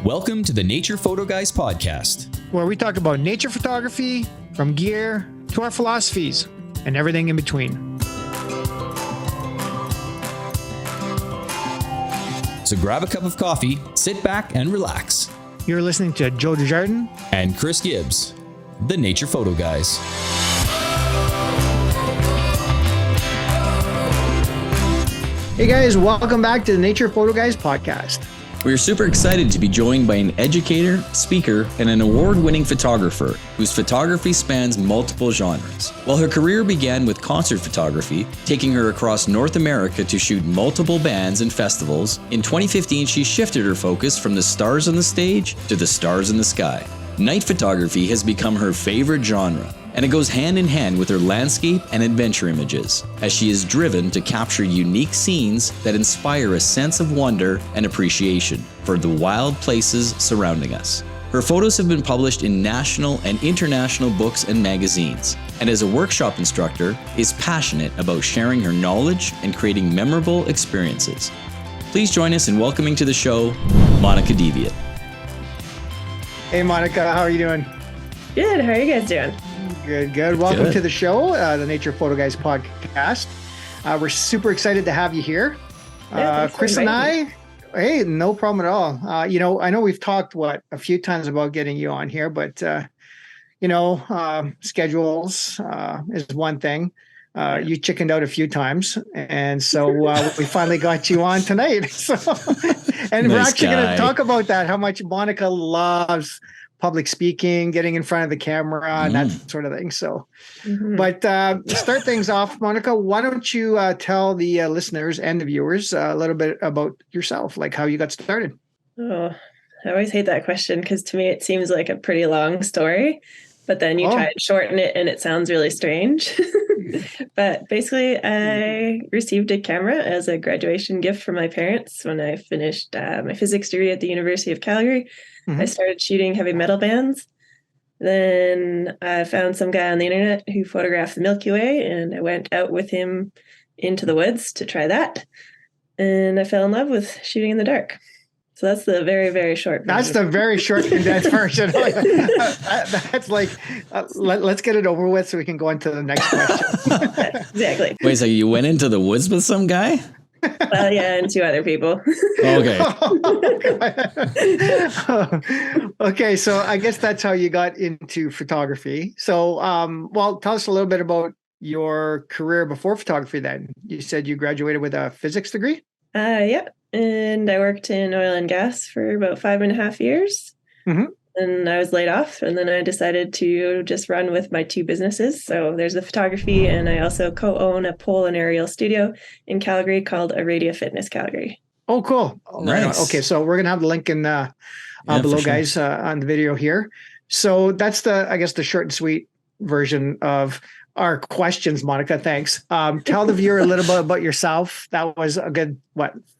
Welcome to the Nature Photo Guys podcast, where we talk about nature photography, from gear to our philosophies and everything in between. So grab a cup of coffee, sit back and relax. You're listening to Joe Desjardins and Chris Gibbs, the Nature Photo Guys. Hey guys, welcome back to the Nature Photo Guys podcast. We are super excited to be joined by an educator, speaker, and an award-winning photographer whose photography spans multiple genres. While her career began with concert photography, taking her across North America to shoot multiple bands and festivals, in 2015 she shifted her focus from the stars on the stage to the stars in the sky. Night photography has become her favorite genre, and it goes hand in hand with her landscape and adventure images, as she is driven to capture unique scenes that inspire a sense of wonder and appreciation for the wild places surrounding us. Her photos have been published in national and international books and magazines, and as a workshop instructor, is passionate about sharing her knowledge and creating memorable experiences. Please join us in welcoming to the show, Monika Deviat. Hey Monika, how are you doing? Good, how are you guys doing? Good. Welcome to the show, the Nature Photo Guys podcast. We're super excited to have you here. Chris and I, hey, no problem at all. I know we've talked, a few times about getting you on here, but, schedules is one thing. You chickened out a few times, and so we finally got you on tonight. And we're actually going to talk about that, how much Monika loves public speaking, getting in front of the camera, and that sort of thing. So, but to start things off, Monika, why don't you tell the listeners and the viewers a little bit about yourself, like how you got started? Oh, I always hate that question because to me it seems like a pretty long story, but then you try and shorten it and it sounds really strange. But basically, I received a camera as a graduation gift from my parents when I finished my physics degree at the University of Calgary. I started shooting heavy metal bands. Then I found some guy on the internet who photographed the Milky Way, and I went out with him into the woods to try that. And I fell in love with shooting in the dark. So that's the very, very short version. That's the very short, condensed version. That's like, let's get it over with so we can go into the next question. Exactly. Wait, so you went into the woods with some guy? Well, yeah, and two other people. Okay. Okay, so I guess that's how you got into photography. So, tell us a little bit about your career before photography then. You said you graduated with a physics degree? Yeah. And I worked in oil and gas for about 5.5 years. And I was laid off. And then I decided to just run with my two businesses. So there's the photography, and I also co-own a pole and aerial studio in Calgary called Aradia Fitness Calgary. Oh, cool. Nice. Right. Okay, so we're going to have the link in below, guys, on the video here. So that's the short and sweet version of our questions, Monika. Thanks. Tell the viewer a little bit about yourself. That was a good,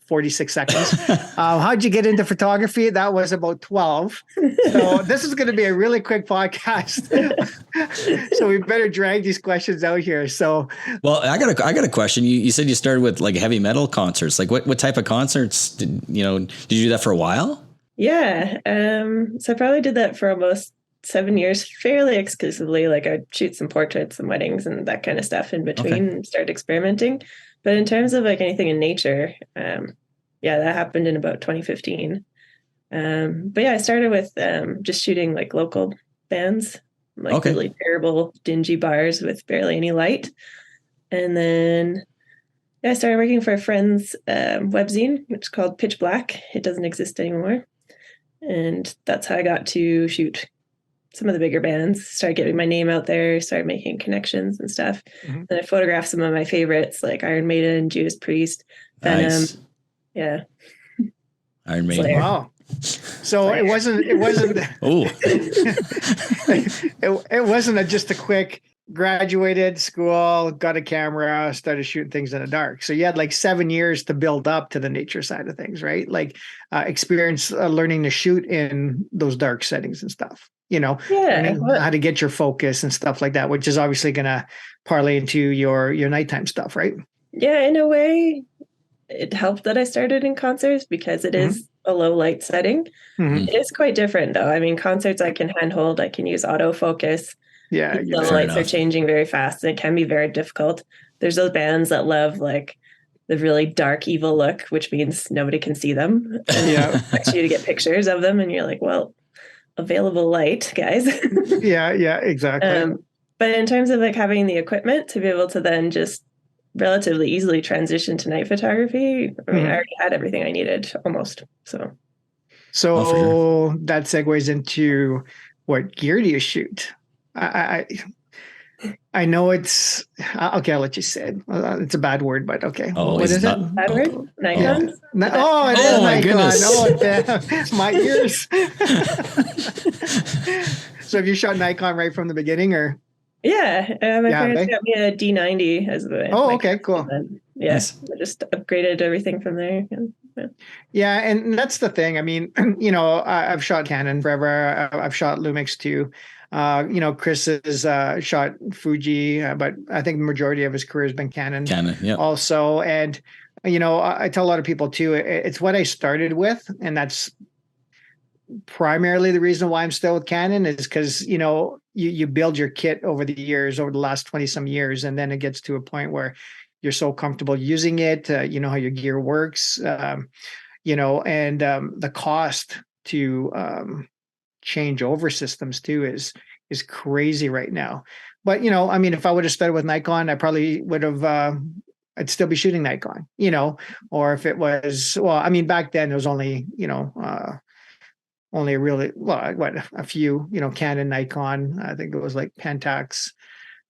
46 seconds. How'd you get into photography? That was about 12. So this is going to be a really quick podcast. So we better drag these questions out here. So, well, I got a question. You said you started with like heavy metal concerts. Like what type of concerts did you do that for a while? Yeah. So I probably did that for almost 7 years, fairly exclusively. Like I'd shoot some portraits and weddings and that kind of stuff in between and start experimenting. But in terms of like anything in nature, that happened in about 2015. But yeah, I started with just shooting like local bands, like really terrible, dingy bars with barely any light. And then I started working for a friend's webzine, which is called Pitch Black. It doesn't exist anymore. And that's how I got to shoot some of the bigger bands, started getting my name out there, started making connections and stuff. And I photographed some of my favorites like Iron Maiden, Judas Priest, Venom. Nice. Yeah. Iron Maiden. Slayer. Wow. So it wasn't it wasn't just a quick graduated school, got a camera, started shooting things in the dark. So you had like 7 years to build up to the nature side of things, right? Like experience learning to shoot in those dark settings and stuff. Learning how to get your focus and stuff like that, which is obviously going to parlay into your nighttime stuff, right? Yeah, in a way, it helped that I started in concerts because it is a low light setting. Mhm. It is quite different though. I mean, concerts I can handhold, I can use autofocus. Yeah, The lights are changing very fast. And it can be very difficult. There's those bands that love like the really dark, evil look, which means nobody can see them. And Yeah. expects you to get pictures of them, and you're like, well, available light, guys. Yeah, exactly. But in terms of like having the equipment to be able to then just relatively easily transition to night photography, I mean, I already had everything I needed almost. So that segues into what gear do you shoot? I know it's okay. I'll let you say it. It's a bad word, but okay. Oh, what is it? Bad word? Nikon? Oh, it is Oh, my Nikon. goodness. Oh, damn. My ears. So have you shot Nikon right from the beginning, or? Yeah, my parents got me a D90 as the. Oh, okay, cool. Yes, I just upgraded everything from there. Yeah, and that's the thing. I mean, I've shot Canon forever. I've shot Lumix too. Chris has shot Fuji, but I think the majority of his career has been Canon. Yeah. Also, and I tell a lot of people too. It's what I started with, and that's primarily the reason why I'm still with Canon is because you build your kit over the years, over the last 20 some years, and then it gets to a point where you're so comfortable using it. You know how your gear works. And the cost to change over systems too is crazy right now. But I mean, if I would have started with Nikon, I probably would have I'd still be shooting Nikon, or if it was, well, I mean, back then it was only only really, a few, Canon, Nikon. I think it was like Pentax,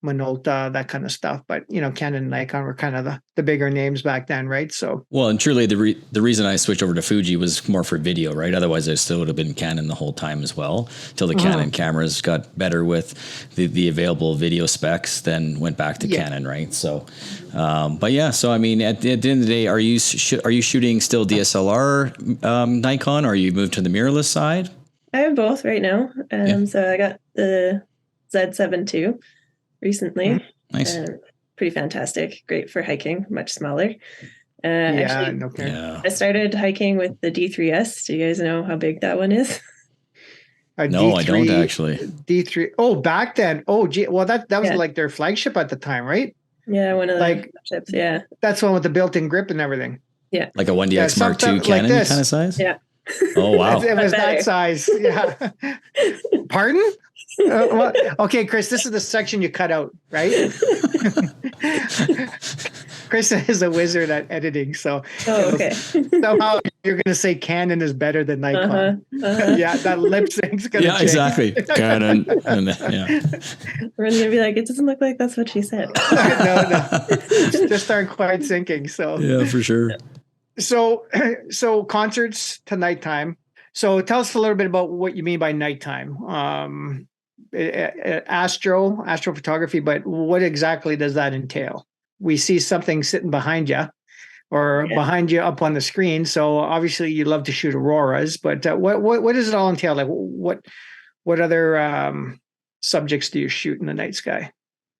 Minolta, that kind of stuff. But Canon and Nikon were kind of the bigger names back then, right? So well, and truly the reason I switched over to Fuji was more for video, right? Otherwise, I still would have been Canon the whole time as well, till the Canon cameras got better with the available video specs. Then went back to Canon, right? So, but yeah. So I mean, at the end of the day, are you shooting still DSLR Nikon, or are you moved to the mirrorless side? I have both right now. So I got the Z7 II recently. Nice. Pretty fantastic. Great for hiking, much smaller. I started hiking with the D3S. Do you guys know how big that one is? No, I don't actually. D3. Oh, back then. Oh, gee. Well, that was like their flagship at the time, right? Yeah, one of the flagships. Yeah. That's one with the built-in grip and everything. Yeah. Like a 1DX Mark II Canon like kind of size? Yeah. Oh, wow. It was that size. Yeah. Pardon? Okay, Chris, this is the section you cut out, right? Chris is a wizard at editing, so okay. Somehow you're going to say Canon is better than Nikon. Yeah, that lip sync's going to change. Exactly. Canon. We're going to be like, it doesn't look like that's what she said. No. Just aren't quite syncing. So yeah, for sure. So concerts to nighttime. So tell us a little bit about what you mean by nighttime. Astrophotography, but what exactly does that entail? We see something sitting behind you or behind you up on the screen. So obviously you love to shoot auroras, but what does it all entail? Like what other subjects do you shoot in the night sky?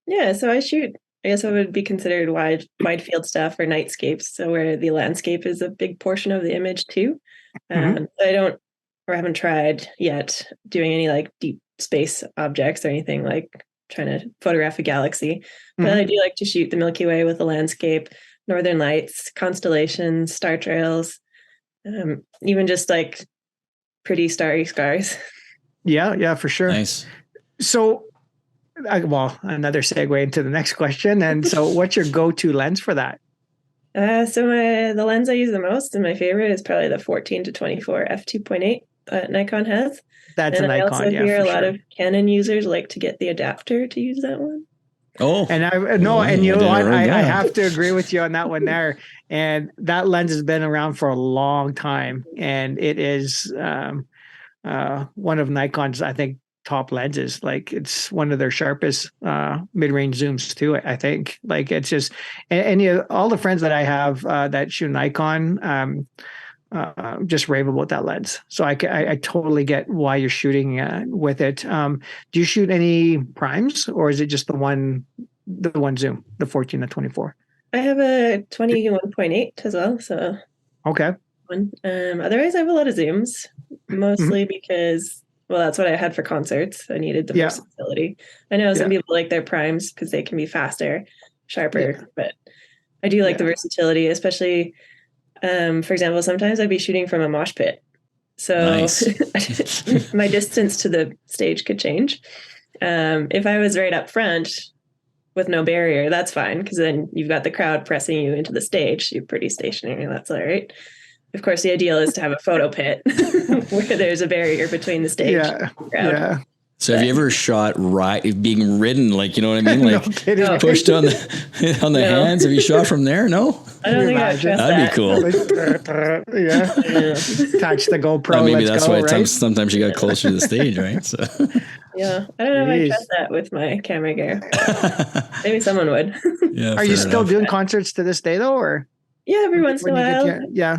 Yeah, so I shoot, I guess it would be considered wide field stuff or nightscapes. So where the landscape is a big portion of the image too. I haven't tried yet doing any like deep space objects or anything like trying to photograph a galaxy. But I do like to shoot the Milky Way with the landscape, northern lights, constellations, star trails, even just like pretty starry skies. Yeah, for sure. Nice. So, another segue into the next question. And so what's your go-to lens for that? The lens I use the most and my favorite is probably the 14 to 24 f2.8 Nikon has. That's a Nikon. I also hear a lot of Canon users like to get the adapter to use that one. Oh, and I have to agree with you on that one there. And that lens has been around for a long time, and it is one of Nikon's, I think, top lenses. Like it's one of their sharpest mid-range zooms too. I think like it's just all the friends that I have that shoot Nikon just rave about that lens. So I totally get why you're shooting with it. Do you shoot any primes, or is it just the one zoom, the 14 to 24? I have a 21.8 as well. So okay. one. Otherwise, I have a lot of Zooms, mostly because, well, that's what I had for concerts. I needed the versatility. I know some people like their primes because they can be faster, sharper, but I do like the versatility, especially, for example, sometimes I'd be shooting from a mosh pit. So my distance to the stage could change. If I was right up front with no barrier, that's fine, because then you've got the crowd pressing you into the stage. You're pretty stationary. That's all right. Of course, the ideal is to have a photo pit where there's a barrier between the stage and the crowd. Yeah. So have you ever shot being ridden, like, you know what I mean? Like pushed on the hands? Have you shot from there? No? I don't think I'd trust That'd that. be cool. Touch the GoPro. Maybe that's why sometimes you got closer to the stage, right? So. Yeah. I don't know if I trust that with my camera gear. Maybe someone would. Yeah. Are you still doing concerts to this day though, or? Yeah, every once in a while.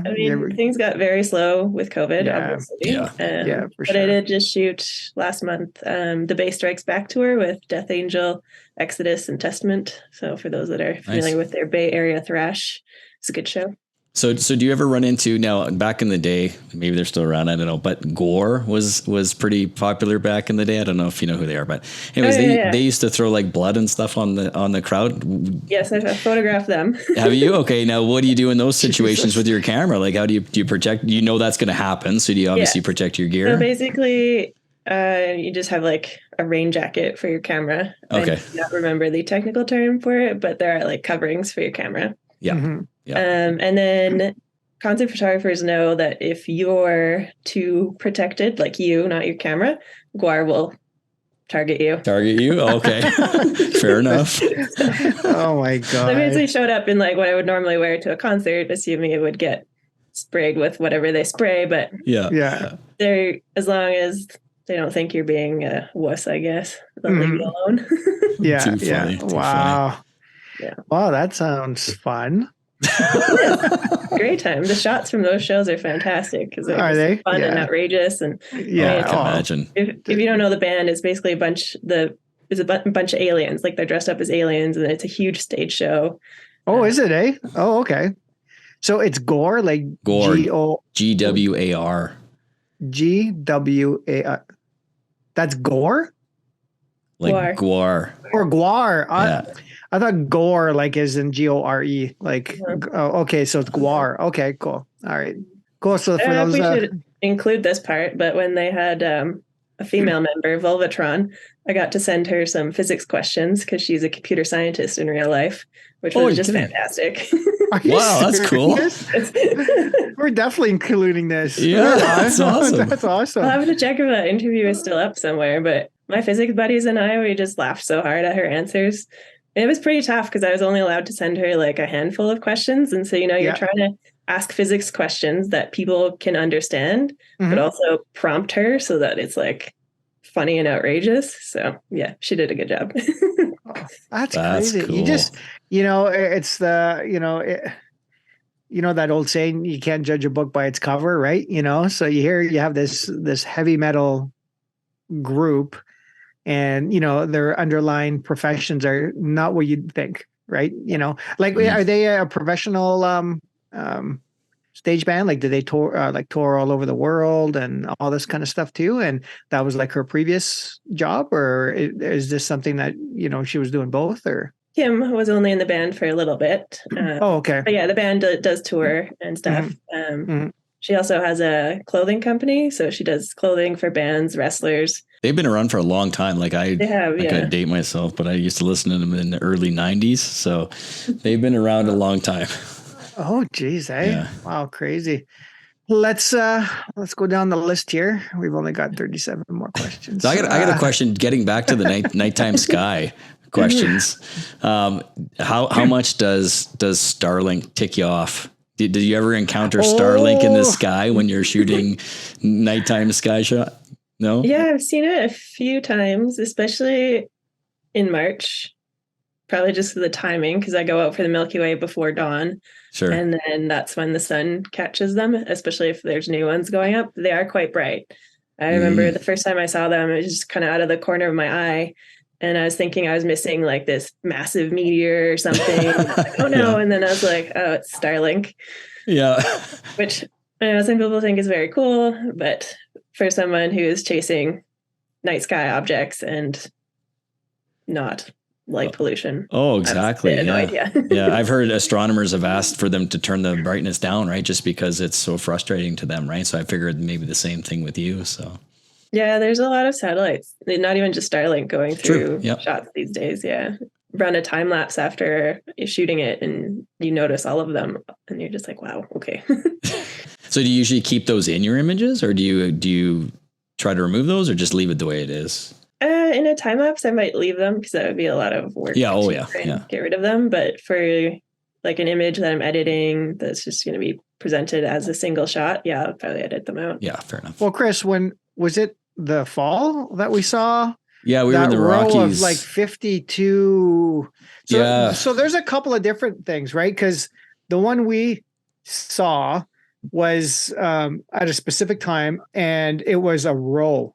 I mean, things got very slow with COVID, obviously. For but sure. I did just shoot last month the Bay Strikes Back tour with Death Angel, Exodus, and Testament. So for those that are familiar with their Bay Area thrash, it's a good show. So do you ever run into, now back in the day, maybe they're still around, I don't know, but Gore was pretty popular back in the day. I don't know if you know who they are, but anyways, they used to throw like blood and stuff on the crowd. Yes, I've photographed them. Have you? Okay. Now what do you do in those situations with your camera? Like how do you protect, that's going to happen. So do you obviously protect your gear? So basically, you just have like a rain jacket for your camera. Okay. I do not remember the technical term for it, but there are like coverings for your camera. Yeah. Mm-hmm. Yeah. And then concert photographers know that if you're too protected, like you, not your camera, Guar will target you. Target you? Okay. Fair enough. Oh my God. I basically showed up in like what I would normally wear to a concert, assuming it would get sprayed with whatever they spray. But they're, as long as they don't think you're being a wuss, I guess, they'll leave you alone. Too funny. Wow. Funny. Yeah. Wow, that sounds fun. Great time. The shots from those shows are fantastic because they're fun and outrageous. And I can imagine. If you don't know the band, it's basically a bunch of aliens. Like they're dressed up as aliens, and it's a huge stage show. Oh, is it? Oh, okay. So it's Gore, like Gore. GWAR. GWAR. That's Gore. Like Guar. Or Guar. Yeah. I thought Gore, like, is in GORE. Like, okay, so it's Guar. Okay, cool. All right, cool. So for those, we should include this part. But when they had a female member, Volvatron, I got to send her some physics questions because she's a computer scientist in real life, which was just fantastic. Wow, that's cool. We're definitely including this. Yeah, that's awesome. That's awesome. I'll have to check if that interview is still up somewhere. But my physics buddies and I, we just laughed so hard at her answers. It was pretty tough because I was only allowed to send her like a handful of questions. And so, you're trying to ask physics questions that people can understand, but also prompt her so that it's like funny and outrageous. So yeah, she did a good job. That's crazy. Cool. You just, it's the, that old saying, you can't judge a book by its cover, right? So you have this heavy metal group, and their underlying professions are not what you'd think, right? Are they a professional stage band? Like, do they tour all over the world and all this kind of stuff too? And that was like her previous job, or is this something that she was doing both? Or Kim was only in the band for a little bit. Okay. But yeah, the band does tour and stuff. She also has a clothing company, so she does clothing for bands, wrestlers. They've been around for a long time. Like I gotta date myself, but I used to listen to them in the early 90s. So they've been around a long time. Oh, geez. Yeah. Wow. Crazy. Let's go down the list here. We've only got 37 more questions. So I got a question, getting back to the nighttime sky questions. How much does Starlink tick you off? Did you ever encounter Starlink in the sky when you're shooting nighttime sky shot? No? Yeah, I've seen it a few times, especially in March. Probably just the timing, because I go out for the Milky Way before dawn. Sure. And then that's when the sun catches them, especially if there's new ones going up. They are quite bright. I remember the first time I saw them, it was just kind of out of the corner of my eye. And I was thinking I was missing like this massive meteor or something. Like, oh no. Yeah. And then I was like, oh, it's Starlink. Yeah. Which I know some people think it's very cool, but for someone who is chasing night sky objects and not light pollution. Oh, exactly. I have no idea. Yeah, I've heard astronomers have asked for them to turn the brightness down, right? Just because it's so frustrating to them, right? So I figured maybe the same thing with you. So yeah, there's a lot of satellites, not even just Starlink going through Yep. shots these days. Yeah. Run a time lapse after shooting it and you notice all of them and you're just like, wow, okay. So do you usually keep those in your images, or do you try to remove those, or just leave it the way it is? In a time lapse, I might leave them because that would be a lot of work. Yeah. Oh, to yeah. try and Yeah. get rid of them. But for like an image that I'm editing that's just going to be presented as a single shot, yeah, I'll probably edit them out. Yeah. Fair enough. Well, Chris, when was it the fall that we saw? Yeah, we were that in the row Rockies. of like 52. So, Yeah. so there's a couple of different things, right? Because the one we saw was at a specific time, and it was a row,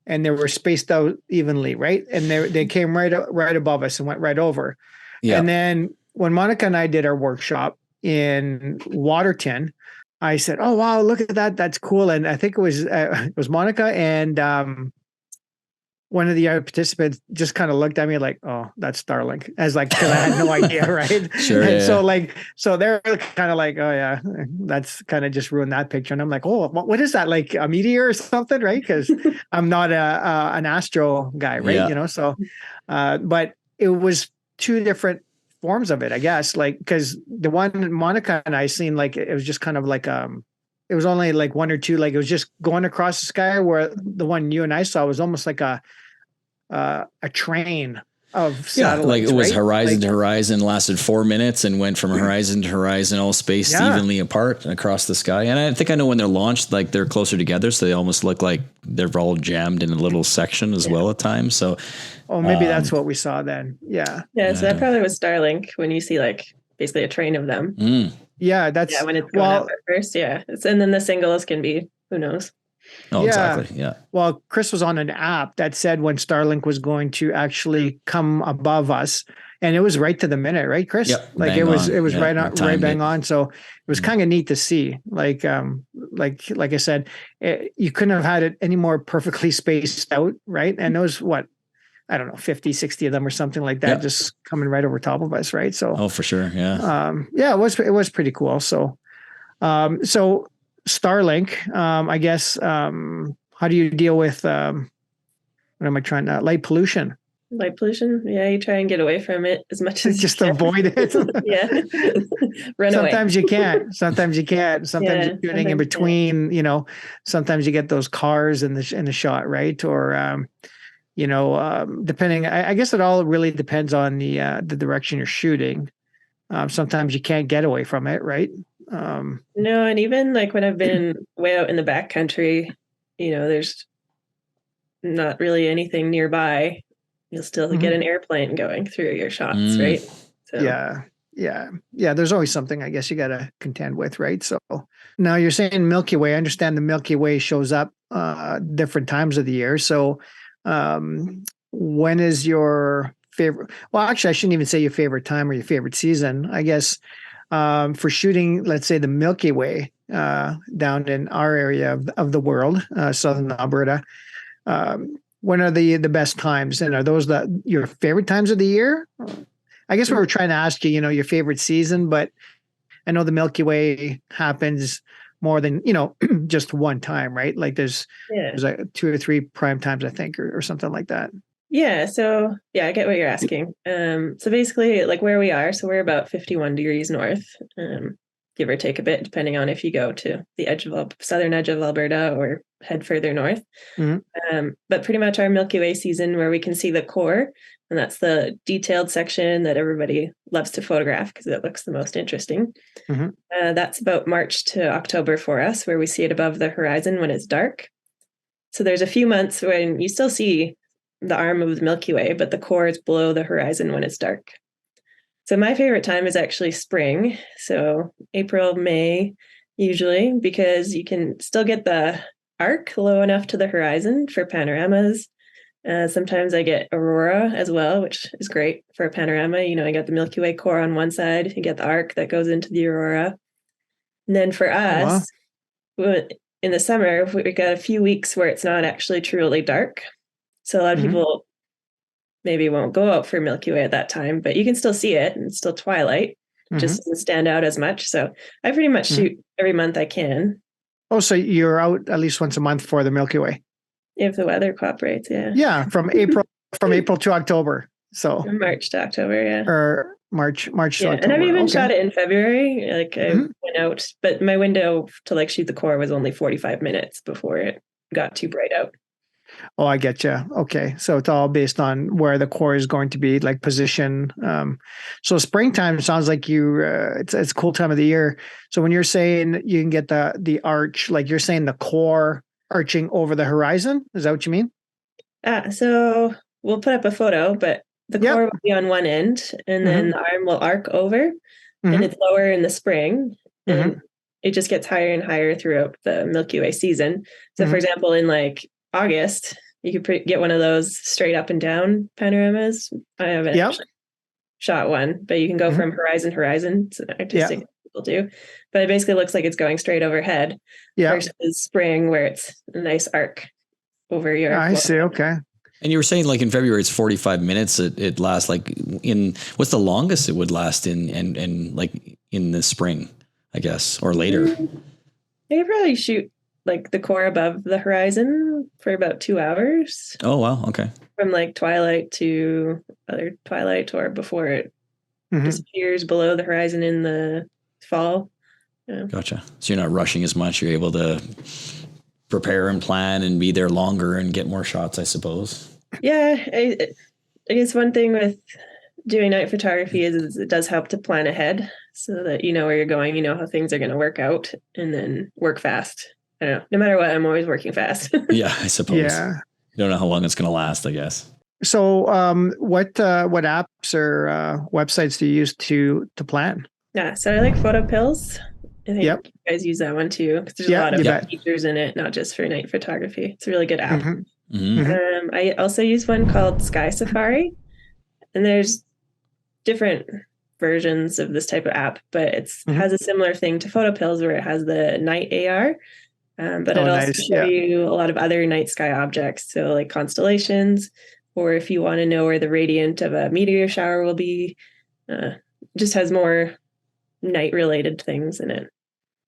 and they were spaced out evenly, right? And they came right above us and went right over. Yeah. And then when Monika and I did our workshop in Waterton, I said, "Oh wow, look at that! That's cool." And I think it was Monika and one of the other participants just kind of looked at me like, "Oh, that's Starlink," as like, because I had no idea, right? Sure. And Yeah. so they're kind of like, "Oh yeah, that's kind of just ruined that picture." And I'm like, "Oh, what is that? Like a meteor or something, right?" Because I'm not an astro guy, right? Yeah. You know, so but it was two different forms of it, I guess. Like, because the one Monika and I seen, like, it was just kind of like it was only like one or two, like it was just going across the sky, where the one you and I saw was almost like a train of satellites. Like it was right? horizon to horizon, lasted 4 minutes, and went from horizon to horizon, all spaced evenly apart across the sky. And I think I know when they're launched, like they're closer together, so they almost look like they're all jammed in a little section as well at times. So, oh, maybe that's what we saw then. Yeah. Yeah, so that probably was Starlink when you see like basically a train of them. Yeah, that's when it's going up at first. Yeah, and then the singles can be, who knows. Oh, exactly. Yeah. Well, Chris was on an app that said when Starlink was going to actually come above us, and it was right to the minute, right, Chris? Yep, like bang it was on. right bang on. So it was kind of neat to see. Like I said, you couldn't have had it any more perfectly spaced out, right? And those, what, I don't know, 50, 60 of them or something like that, just coming right over top of us, right? So for sure. Yeah. It was pretty cool. So so Starlink, I guess, how do you deal with what am I trying to light pollution? Light pollution? Yeah, you try and get away from it as much as just you can. avoid it. Yeah. Run sometimes away. You can't. Sometimes you can't. Sometimes you're shooting in between, you know, sometimes you get those cars in the shot, right? Or you know, depending, I guess it all really depends on the direction you're shooting. Sometimes you can't get away from it, right? No, and even like when I've been way out in the backcountry, you know, there's not really anything nearby. You'll still get an airplane going through your shots, right? So. Yeah. There's always something, I guess, you got to contend with, right? So now you're saying Milky Way. I understand the Milky Way shows up different times of the year. So when is your favorite? Well, actually, I shouldn't even say your favorite time or your favorite season. I guess for shooting, let's say, the Milky Way down in our area of the world, southern Alberta. When are the best times, and are those your favorite times of the year? I guess we were trying to ask you, you know, your favorite season, but I know the Milky Way happens more than, you know, just one time, right? Like there's like 2 or 3 prime times, I think, or something like that. Yeah. So yeah, I get what you're asking. So basically, like where we are, so we're about 51 degrees north, give or take a bit, depending on if you go to the edge of southern edge of Alberta or head further north. But pretty much our Milky Way season, where we can see the core, and that's the detailed section that everybody loves to photograph because it looks the most interesting. That's about March to October for us, where we see it above the horizon when it's dark. So there's a few months when you still see the arm of the Milky Way, but the core is below the horizon when it's dark. So my favorite time is actually spring. So April, May, usually, because you can still get the arc low enough to the horizon for panoramas. Sometimes I get aurora as well, which is great for a panorama. You know, I got the Milky Way core on one side, you get the arc that goes into the aurora. And then for us, in the summer, we got a few weeks where it's not actually truly dark. So a lot of people maybe won't go out for Milky Way at that time, but you can still see it and it's still twilight. Just doesn't stand out as much. So I pretty much shoot every month I can. Oh, so you're out at least once a month for the Milky Way? If the weather cooperates, yeah. Yeah, from April to October. So from March to October, yeah. Or March to October. And I've even shot it in February. Like I went out, but my window to like shoot the core was only 45 minutes before it got too bright out. Oh, I get you. Okay. So it's all based on where the core is going to be, like position. So springtime sounds like it's a cool time of the year. So when you're saying you can get the arch, like you're saying the core arching over the horizon, is that what you mean? So we'll put up a photo, but the core will be on one end and then the arm will arc over and it's lower in the spring and it just gets higher and higher throughout the Milky Way season. So for example, in like August, you could get one of those straight up and down panoramas. I haven't actually shot one, but you can go from horizon. It's an artistic people do, but it basically looks like it's going straight overhead versus spring where it's a nice arc over your. I see. Okay. And you were saying like in February, it's 45 minutes. It lasts like what's the longest it would last in like in the spring, I guess, or later? I could probably shoot like the core above the horizon for about 2 hours. Oh, wow. Okay. From like twilight to other twilight or before it disappears below the horizon in the fall. Yeah. Gotcha. So you're not rushing as much. You're able to prepare and plan and be there longer and get more shots, I suppose. Yeah. I guess one thing with doing night photography is it does help to plan ahead so that you know where you're going, you know how things are going to work out, and then work fast. I don't know. No matter what, I'm always working fast. Yeah, I suppose. Yeah. You don't know how long it's going to last, I guess. So what apps or websites do you use to plan? Yeah, so I like PhotoPills. I think you guys use that one too, because there's a lot of features in it, not just for night photography. It's a really good app. I also use one called Sky Safari, and there's different versions of this type of app, but it has a similar thing to PhotoPills where it has the night AR. But it'll also show you a lot of other night sky objects. So like constellations, or if you want to know where the radiant of a meteor shower will be, just has more night related things in it.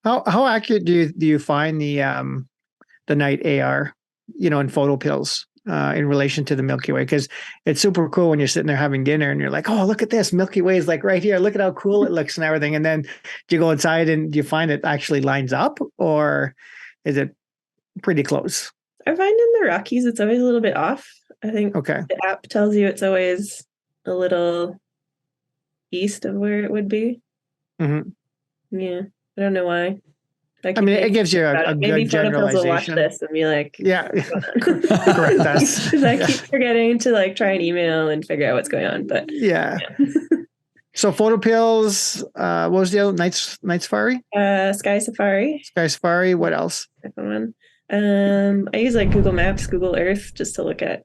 How accurate do you find the night AR, in PhotoPills in relation to the Milky Way? Because it's super cool when you're sitting there having dinner and you're like, oh, look at this, Milky Way is like right here. Look at how cool it looks and everything. And then you go inside and you find it actually lines up, or is it pretty close? I find in the Rockies, it's always a little bit off. I think the app tells you it's always a little east of where it would be. Yeah, I don't know why. I mean, it gives you a good generalization. Maybe will watch this and be like, correct us. Because I keep forgetting to like try and email and figure out what's going on. But yeah. So PhotoPills, what was the other? Night Safari? Sky Safari. Sky Safari. What else? One. I use like Google Maps, Google Earth, just to look at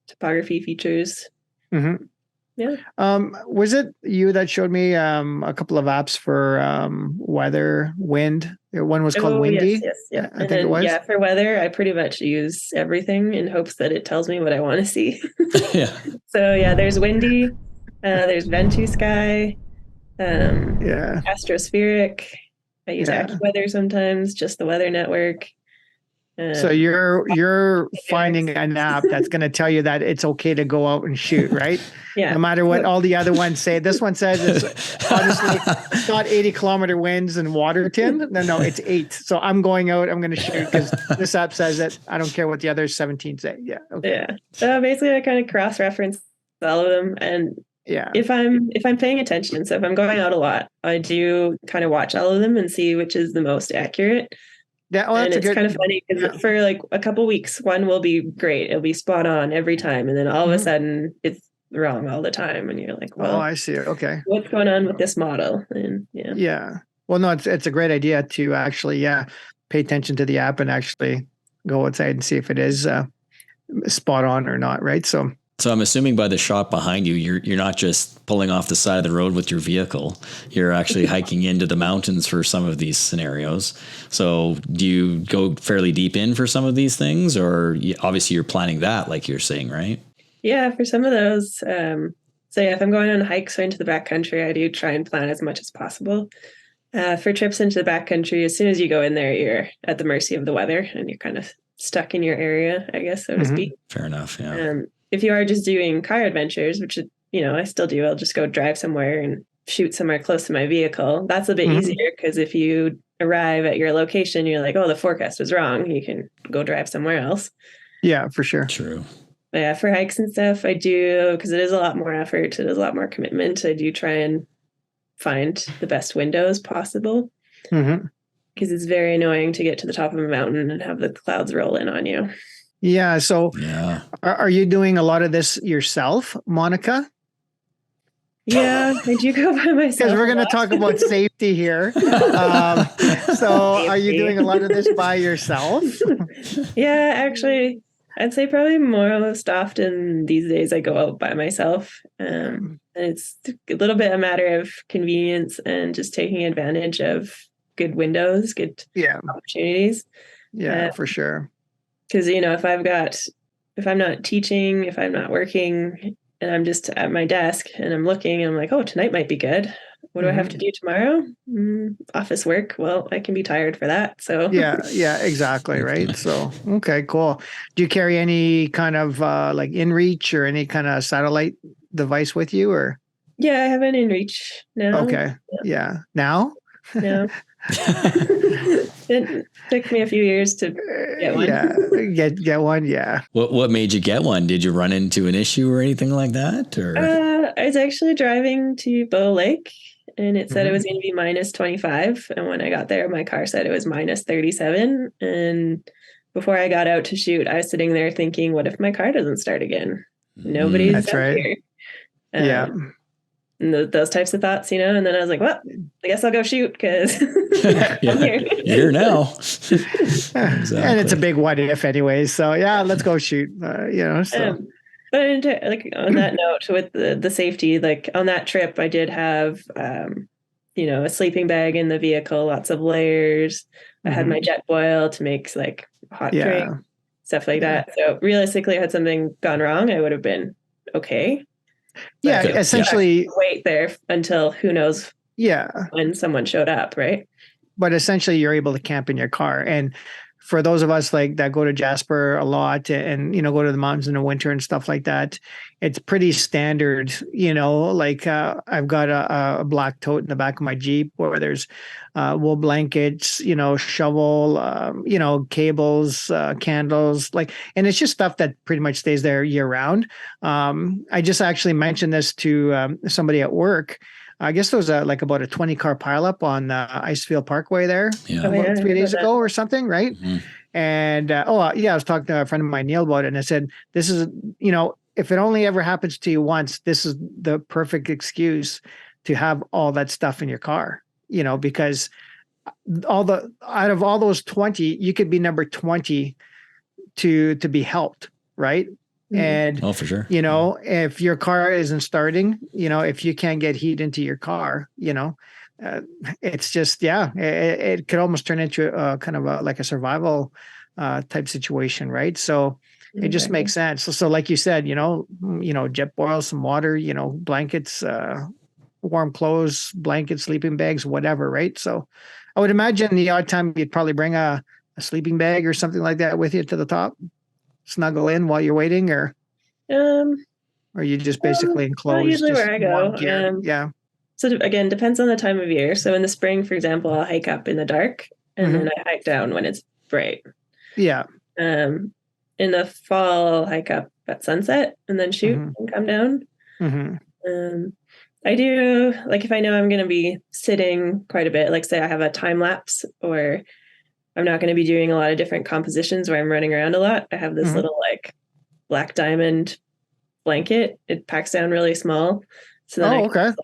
topography features. Yeah. Was it you that showed me a couple of apps for weather, wind? One was called Windy. Yes. I think it was. Yeah, for weather, I pretty much use everything in hopes that it tells me what I want to see. So yeah, there's Windy. There's Ventusky, Astrospheric. I use AccuWeather sometimes, just the Weather Network. So you're finding an app that's going to tell you that it's okay to go out and shoot, right? No matter what all the other ones say. This one says it's honestly it's not 80-kilometer winds in Waterton. No, it's 8. So I'm going out. I'm going to shoot because this app says it. I don't care what the other 17 say. Yeah. Okay. Yeah. So basically, I kind of cross-reference all of them, and if I'm paying attention, so if I'm going out a lot, I do kind of watch all of them and see which is the most accurate. And it's kind of funny because for like a couple weeks, one will be great. It'll be spot on every time. And then all of a sudden it's wrong all the time. And you're like, well, I see. Okay. What's going on with this model? And well, no, it's a great idea to actually, pay attention to the app and actually go outside and see if it is spot on or not. Right. So So I'm assuming by the shot behind you, you're not just pulling off the side of the road with your vehicle. You're actually hiking into the mountains for some of these scenarios. So do you go fairly deep in for some of these things, or obviously you're planning that, like you're saying, right? Yeah, for some of those. So yeah, if I'm going on hikes or into the backcountry, I do try and plan as much as possible. For trips into the backcountry, as soon as you go in there, you're at the mercy of the weather and you're kind of stuck in your area, I guess, so to speak. Fair enough. Yeah. If you are just doing car adventures, which, I still do, I'll just go drive somewhere and shoot somewhere close to my vehicle. That's a bit easier because if you arrive at your location, you're like, oh, the forecast was wrong. You can go drive somewhere else. Yeah, for sure. True. But yeah, for hikes and stuff, I do, because it is a lot more effort. It is a lot more commitment. I do try and find the best windows possible. Because it's very annoying to get to the top of a mountain and have the clouds roll in on you. Yeah. So are you doing a lot of this yourself, Monika? Yeah, I do go by myself. Because we're going to talk about safety here. So are you doing a lot of this by yourself? Yeah, actually, I'd say probably most often these days I go out by myself. And it's a little bit a matter of convenience and just taking advantage of good windows, good opportunities. Yeah, for sure. Because, if I'm not teaching, if I'm not working and I'm just at my desk and I'm looking, I'm like, oh, tonight might be good. What do I have to do tomorrow? Office work. Well, I can be tired for that. So yeah, exactly. Right. So, okay, cool. Do you carry any kind of like InReach or any kind of satellite device with you or? Yeah, I have an InReach now. Okay. Yeah. Now? Yeah. It took me a few years to get one. Yeah, get one. Yeah. What made you get one? Did you run into an issue or anything like that? Or I was actually driving to Bow Lake, and it said it was going to be minus 25. And when I got there, my car said it was minus 37. And before I got out to shoot, I was sitting there thinking, "What if my car doesn't start again? Nobody's That's right. here." Yeah. And those types of thoughts, And then I was like, well, I guess I'll go shoot because I'm here. You're now. Exactly. And it's a big what if anyways. So yeah, let's go shoot, So. But on that note, with the safety, like on that trip, I did have, a sleeping bag in the vehicle, lots of layers. I had my jet boil to make like hot drink, stuff like that. So realistically, had something gone wrong, I would have been okay. Yeah, essentially wait there until who knows when someone showed up, right? But essentially you're able to camp in your car. And for those of us like that go to Jasper a lot and go to the mountains in the winter and stuff like that, it's pretty standard, like I've got a black tote in the back of my Jeep where there's wool blankets, shovel, cables, candles, and it's just stuff that pretty much stays there year round. I just actually mentioned this to somebody at work. I guess there was about a 20-car pileup on Icefield Parkway there about 3 days ago or something, right? And I was talking to a friend of mine, Neil, about it, and I said, this is, if it only ever happens to you once, this is the perfect excuse to have all that stuff in your car, because out of all those 20, you could be number 20 to be helped, right? And for sure. If your car isn't starting, if you can't get heat into your car, it's just, it could almost turn into a kind of like a survival type situation. Right. So it just makes sense. So like you said, jet boil, some water, blankets, warm clothes, blankets, sleeping bags, whatever. Right. So I would imagine the odd time you'd probably bring a sleeping bag or something like that with you to the top. Snuggle in while you're waiting, or you just basically enclosed? Usually where I go. So again, depends on the time of year. So in the spring, for example, I'll hike up in the dark and then I hike down when it's bright. Yeah. In the fall, I'll hike up at sunset and then shoot and come down. I do, like if I know I'm going to be sitting quite a bit, like say I have a time lapse or I'm not going to be doing a lot of different compositions where I'm running around a lot. I have this little like black diamond blanket. It packs down really small. So then I can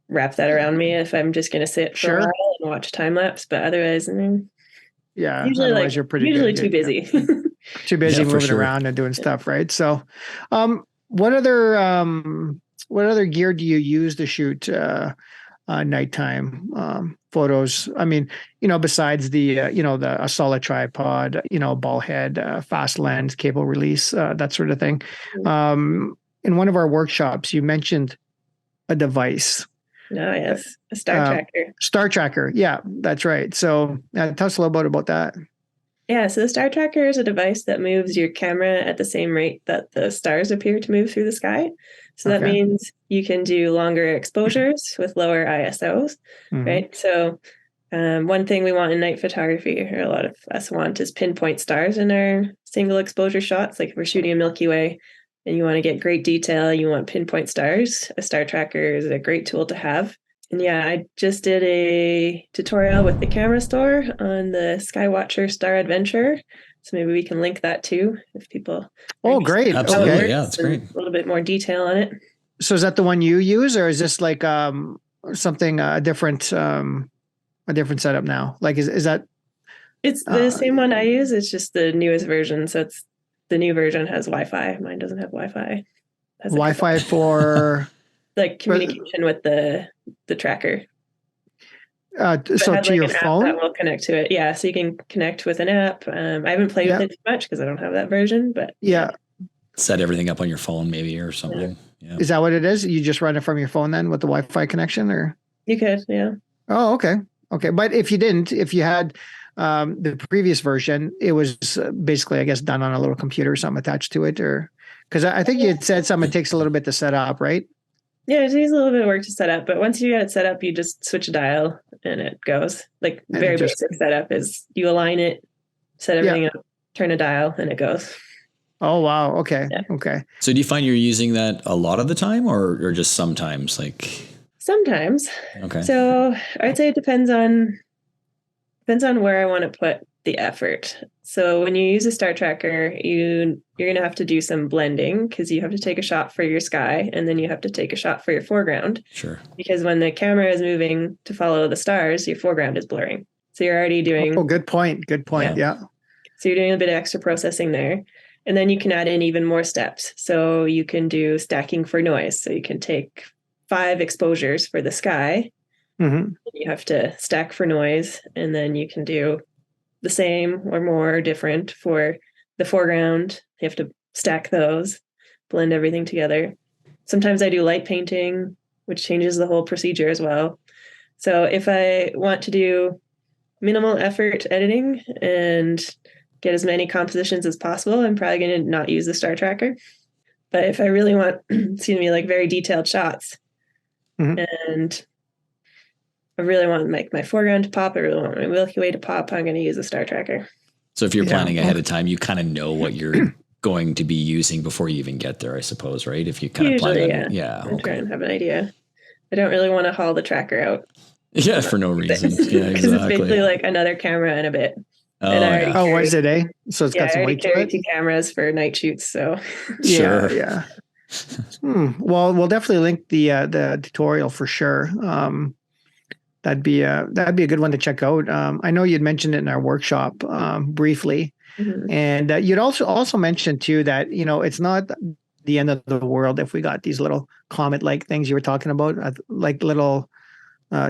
wrap that around me if I'm just going to sit for a while and watch time lapse. But otherwise, usually you're pretty usually too busy. Too busy moving around and doing stuff. Right. So, what other gear do you use to shoot nighttime photos? I mean, besides the a solid tripod, ball head, fast lens, cable release, that sort of thing. In one of our workshops, you mentioned a device. Oh, yes. A star tracker. Star tracker. Yeah, that's right. So tell us a little bit about that. Yeah, so the star tracker is a device that moves your camera at the same rate that the stars appear to move through the sky. So that means you can do longer exposures with lower ISOs, right? So one thing we want in night photography, or a lot of us want, is pinpoint stars in our single exposure shots. Like if we're shooting a Milky Way and you want to get great detail, you want pinpoint stars, a star tracker is a great tool to have. And yeah, I just did a tutorial with the camera store on the Skywatcher Star Adventure. So maybe we can link that too if people. Oh, great. Absolutely. Okay. Yeah, that's great. A little bit more detail on it. So is that the one you use, or is this like something a different setup now? Like is that? It's the same one I use. It's just the newest version. So the new version has Wi-Fi. Mine doesn't have Wi-Fi. Wi-Fi for like communication with the tracker. So to your phone, that will connect to it. Yeah, so you can connect with an app. I haven't played with it too much because I don't have that version, but set everything up on your phone maybe or something. Yeah. Is that what it is? You just run it from your phone then with the Wi-Fi connection, or? You could, yeah. Oh, okay. But if you had the previous version, it was basically, I guess, done on a little computer or something attached to it, or because I think you had said something, it takes a little bit to set up, right? Yeah, it takes a little bit of work to set up, but once you get it set up, you just switch a dial and it goes. Like very basic setup is you align it, set everything up, turn a dial, and it goes. Oh, wow. Okay. Yeah. Okay. So do you find you're using that a lot of the time or just sometimes? Sometimes. Okay. So I'd say it depends on where I want to put the effort. So when you use a star tracker, you're going to have to do some blending because you have to take a shot for your sky and then you have to take a shot for your foreground. Sure. Because when the camera is moving to follow the stars, your foreground is blurring. So you're already doing... Oh, good point. Good point. Yeah. So you're doing a bit of extra processing there. And then you can add in even more steps. So you can do stacking for noise. So you can take 5 exposures for the sky. Mm-hmm. You have to stack for noise, and then you can do the same or more different for the foreground. You have to stack those, blend everything together. Sometimes I do light painting, which changes the whole procedure as well. So if I want to do minimal effort editing and get as many compositions as possible, I'm probably going to not use the star tracker. But if I really want, like very detailed shots, and I really want my foreground to pop, I really want my Milky Way to pop, I'm going to use a star tracker. So if you're planning ahead of time, you kind of know what you're going to be using before you even get there, I suppose, right? If you kind of plan I'm trying to have an idea. I don't really want to haul the tracker out. Yeah, for no reason. Yeah, because it's basically like another camera and a bit. Oh, is it, eh? So it's got some weight to it? 2 cameras for night shoots, so. Yeah. Well, we'll definitely link the tutorial for sure. That'd be a good one to check out. I know you'd mentioned it in our workshop briefly, and you'd also mentioned too that it's not the end of the world if we got these little comet-like things you were talking about, like little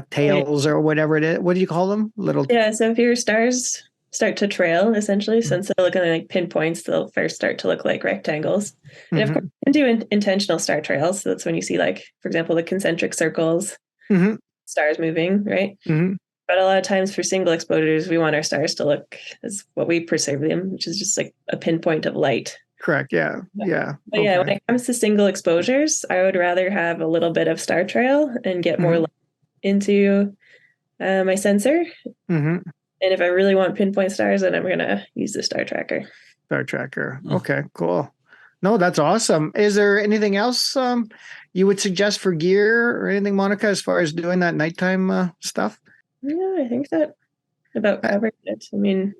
tails or whatever it is. What do you call them? Little. Yeah. So if your stars start to trail, essentially, so instead of looking like pinpoints, they'll first start to look like rectangles. And of course, you can do intentional star trails. So that's when you see, like, for example, the concentric circles, stars moving, right? But a lot of times for single exposures, we want our stars to look as what we perceive them, which is just like a pinpoint of light. Correct. Yeah. But when it comes to single exposures, I would rather have a little bit of star trail and get more light into my sensor. And if I really want pinpoint stars, then I'm going to use the star tracker. Okay, cool. No, that's awesome. Is there anything else you would suggest for gear or anything, Monika, as far as doing that nighttime stuff? Yeah, I think that about covered it. I mean,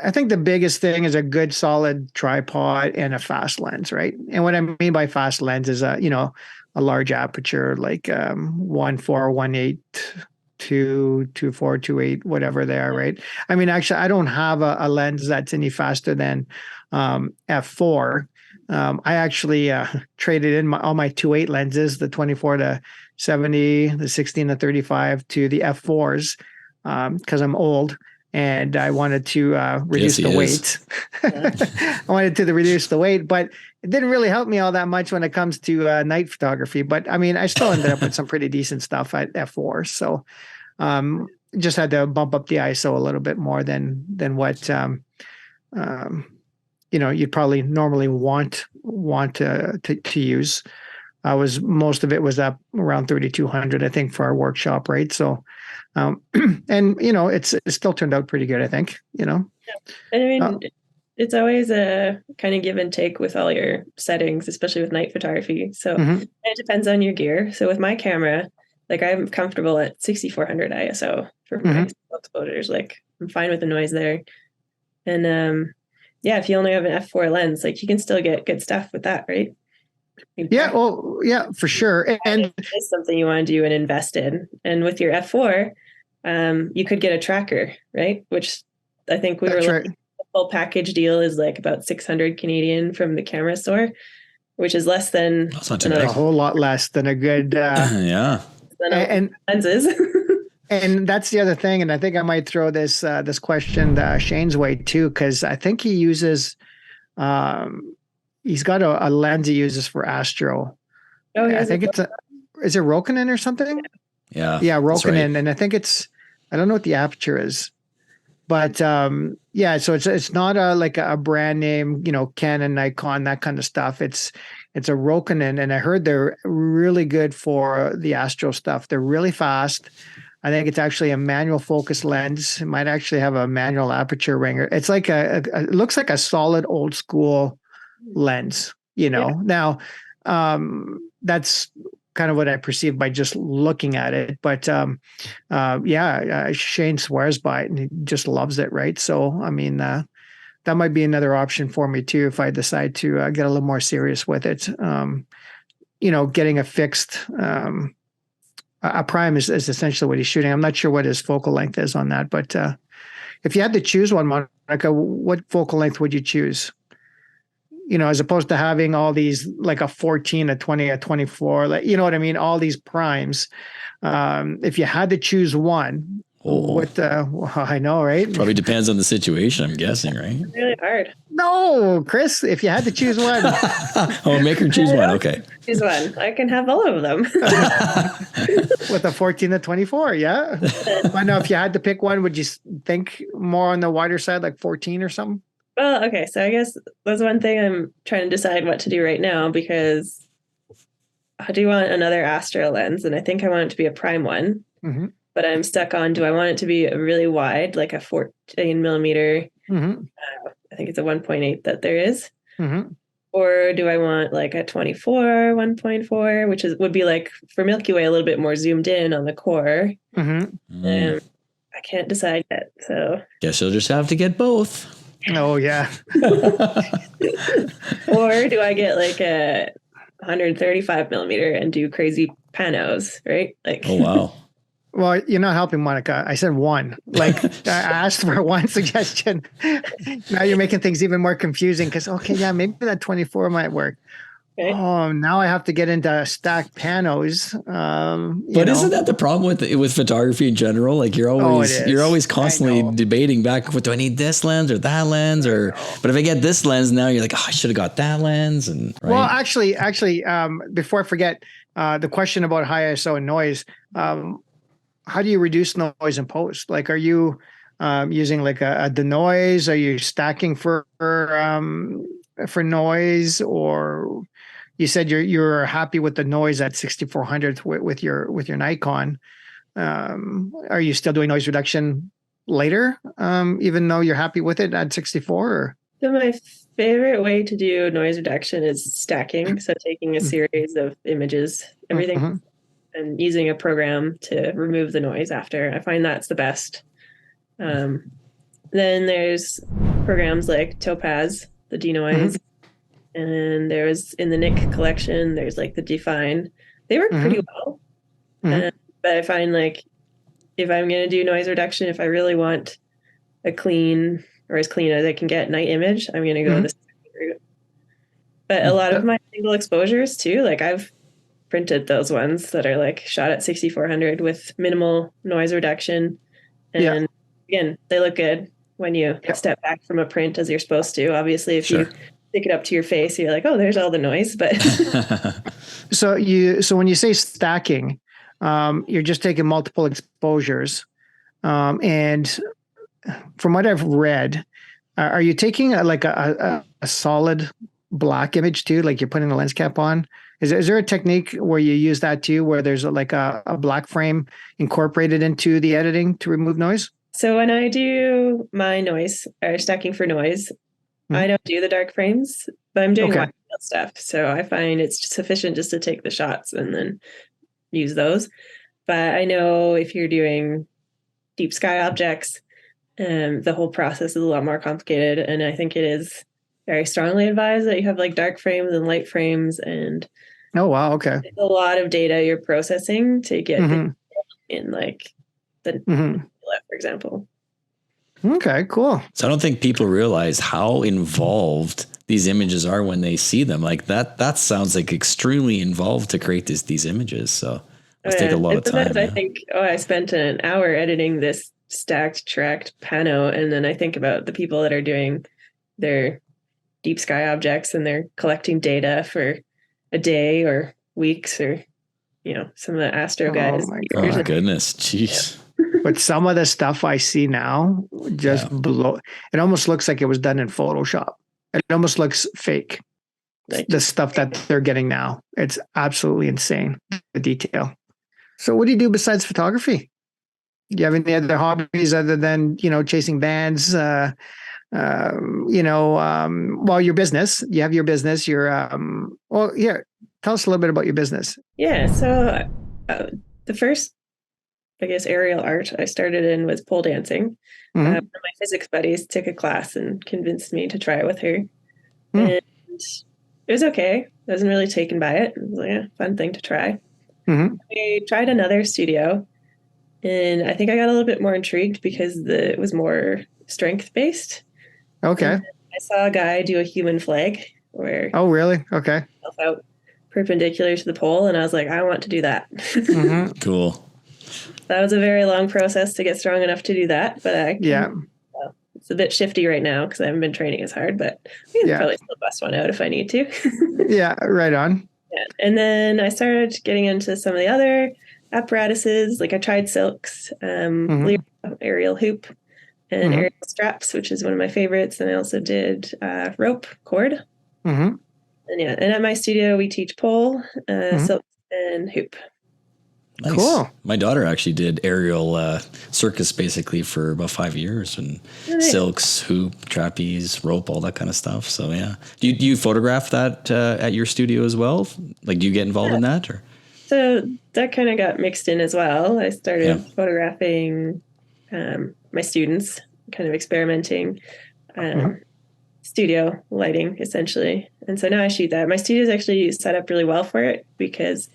I think the biggest thing is a good solid tripod and a fast lens, right? And what I mean by fast lens is a large aperture, like 1.4, 1.8, 2.4, 2.8, whatever they are, right? I mean, actually, I don't have a lens that's any faster than f4. I actually traded in all my 2.8 lenses, the 24 to 70, the 16 to 35 to the f4s because I'm old and I wanted to reduce the weight. I wanted to reduce the weight, but it didn't really help me all that much when it comes to night photography. But I mean, I still ended up with some pretty decent stuff at f4. So just had to bump up the ISO a little bit more than what you'd probably normally want to use. Most of it was up around 3,200, I think, for our workshop, right? So, and it still turned out pretty good, I think. Yeah. And I mean, it's always a kind of give and take with all your settings, especially with night photography. So it depends on your gear. So with my camera, like I'm comfortable at 6,400 ISO for my exposures. Like I'm fine with the noise there. And if you only have an f4 lens, like you can still get good stuff with that, right? Yeah, well, yeah, for sure. And it's something you want to do and invest in. And with your f4, you could get a tracker, right? Which I think we were looking at. The full package deal is like about 600 Canadian from the camera store, which is less than a whole lot less than a good and lenses. And that's the other thing. And I think I might throw this question Shane's way too, because I think he uses he's got a lens he uses for astro. Oh, I think is it Rokinon or something? Yeah, Rokinon, right. And I think I don't know what the aperture is, but so it's not like a brand name, Canon, Nikon, that kind of stuff. It's a Rokinon, and I heard they're really good for the astro stuff. They're really fast. I think it's actually a manual focus lens. It might actually have a manual aperture ringer. It's like it looks like a solid old school lens, Yeah. Now, that's kind of what I perceive by just looking at it. But Shane swears by it and he just loves it, right? So, I mean, that might be another option for me too if I decide to get a little more serious with it. Getting a fixed a prime is essentially what he's shooting. I'm not sure what his focal length is on that, but if you had to choose one, Monika, what focal length would you choose? As opposed to having all these like a 14, a 20, a 24, like, you know what I mean? All these primes. If you had to choose one, I know, right? Probably depends on the situation, I'm guessing, right? It's really hard. No, Chris, if you had to choose one. Make her choose one. Okay. Choose one. I can have all of them. With a 14 to 24, yeah? I know if you had to pick one, would you think more on the wider side, like 14 or something? Well, okay. So I guess that's one thing I'm trying to decide what to do right now, because I do want another astro lens, and I think I want it to be a prime one. Mm-hmm. But I'm stuck on, do I want it to be really wide, like a 14 millimeter? Mm-hmm. I think it's a 1.8 that there is. Mm-hmm. Or do I want like a 24, 1.4, which would be like for Milky Way a little bit more zoomed in on the core. Mm-hmm. I can't decide yet. So guess you'll just have to get both. Oh, yeah. Or do I get like a 135 millimeter and do crazy panos, right? Like, oh, wow. Well, you're not helping, Monika. I said one. Like, I asked for one suggestion. Now you're making things even more confusing because, maybe that 24 might work. Okay. Oh, now I have to get into stacked panos. But isn't that the problem with photography in general? Like you're always constantly debating back and forth. Do I need this lens or that lens? But if I get this lens now, you're like, I should have got that lens. And right? Well, actually, before I forget, the question about high ISO and noise. How do you reduce noise in post? Like, are you using like a denoise? Are you stacking for noise, or you said you're happy with the noise at 6400 with your Nikon? Are you still doing noise reduction later, even though you're happy with it at 64? Or? So my favorite way to do noise reduction is stacking. So taking a series of images, everything, and using a program to remove the noise after. I find that's the best. Then there's programs like Topaz, the denoise. And there's in the Nik collection, there's like the Define. They work pretty well. But I find like if I'm going to do noise reduction, if I really want a clean or as clean as I can get night image, I'm going to go this route. But a lot of my single exposures too, like I've printed those ones that are like shot at 6400 with minimal noise reduction. And again, they look good when you step back from a print as you're supposed to. Obviously, if you stick it up to your face, you're like, oh, there's all the noise. But so when you say stacking, you're just taking multiple exposures. And from what I've read, are you taking a solid black image too? Like you're putting a lens cap on? Is there a technique where you use that too, where there's like a black frame incorporated into the editing to remove noise? So when I do my noise or stacking for noise, I don't do the dark frames, but I'm doing wide field stuff. So I find it's sufficient just to take the shots and then use those. But I know if you're doing deep sky objects, the whole process is a lot more complicated. And I think it is very strongly advised that you have like dark frames and light frames, and oh wow, okay, a lot of data you're processing to get in like the for example. Okay, cool. So I don't think people realize how involved these images are when they see them. Like that sounds like extremely involved to create these images. So it take a lot of time. I think, I spent an hour editing this stacked tracked pano, and then I think about the people that are doing their deep sky objects and they're collecting data for a day or weeks, or some of the astro guys. Oh my goodness, jeez. But some of the stuff I see now just blow. It almost looks like it was done in Photoshop. It almost looks fake. The stuff that they're getting now, it's absolutely insane, the detail. So what do you do besides photography? Do you have any other hobbies other than, chasing bands? Well, your business, you have your business, tell us a little bit about your business. Yeah. So the first, I guess, aerial art I started in was pole dancing. One of my physics buddies took a class and convinced me to try it with her. And it was okay. I wasn't really taken by it. It was like a fun thing to try. We tried another studio, and I think I got a little bit more intrigued because it was more strength based. Okay. And I saw a guy do a human flag where oh really? Okay. Out perpendicular to the pole, and I was like, I want to do that. Cool. That was a very long process to get strong enough to do that, but it's a bit shifty right now because I haven't been training as hard, but I can probably still bust one out if I need to. Yeah, right on. Yeah. And then I started getting into some of the other apparatuses. Like I tried silks, aerial hoop, and aerial straps, which is one of my favorites. And I also did rope cord. And and at my studio we teach pole, silk, and hoop. Nice. Cool. My daughter actually did aerial circus basically for about 5 years, and silks, hoop, trapeze, rope, all that kind of stuff. So yeah, do you photograph that at your studio as well? Like, do you get involved in that, or? So that kind of got mixed in as well. I started photographing my students, kind of experimenting, studio lighting essentially, and so now I shoot that. My studio's actually set up really well for it because.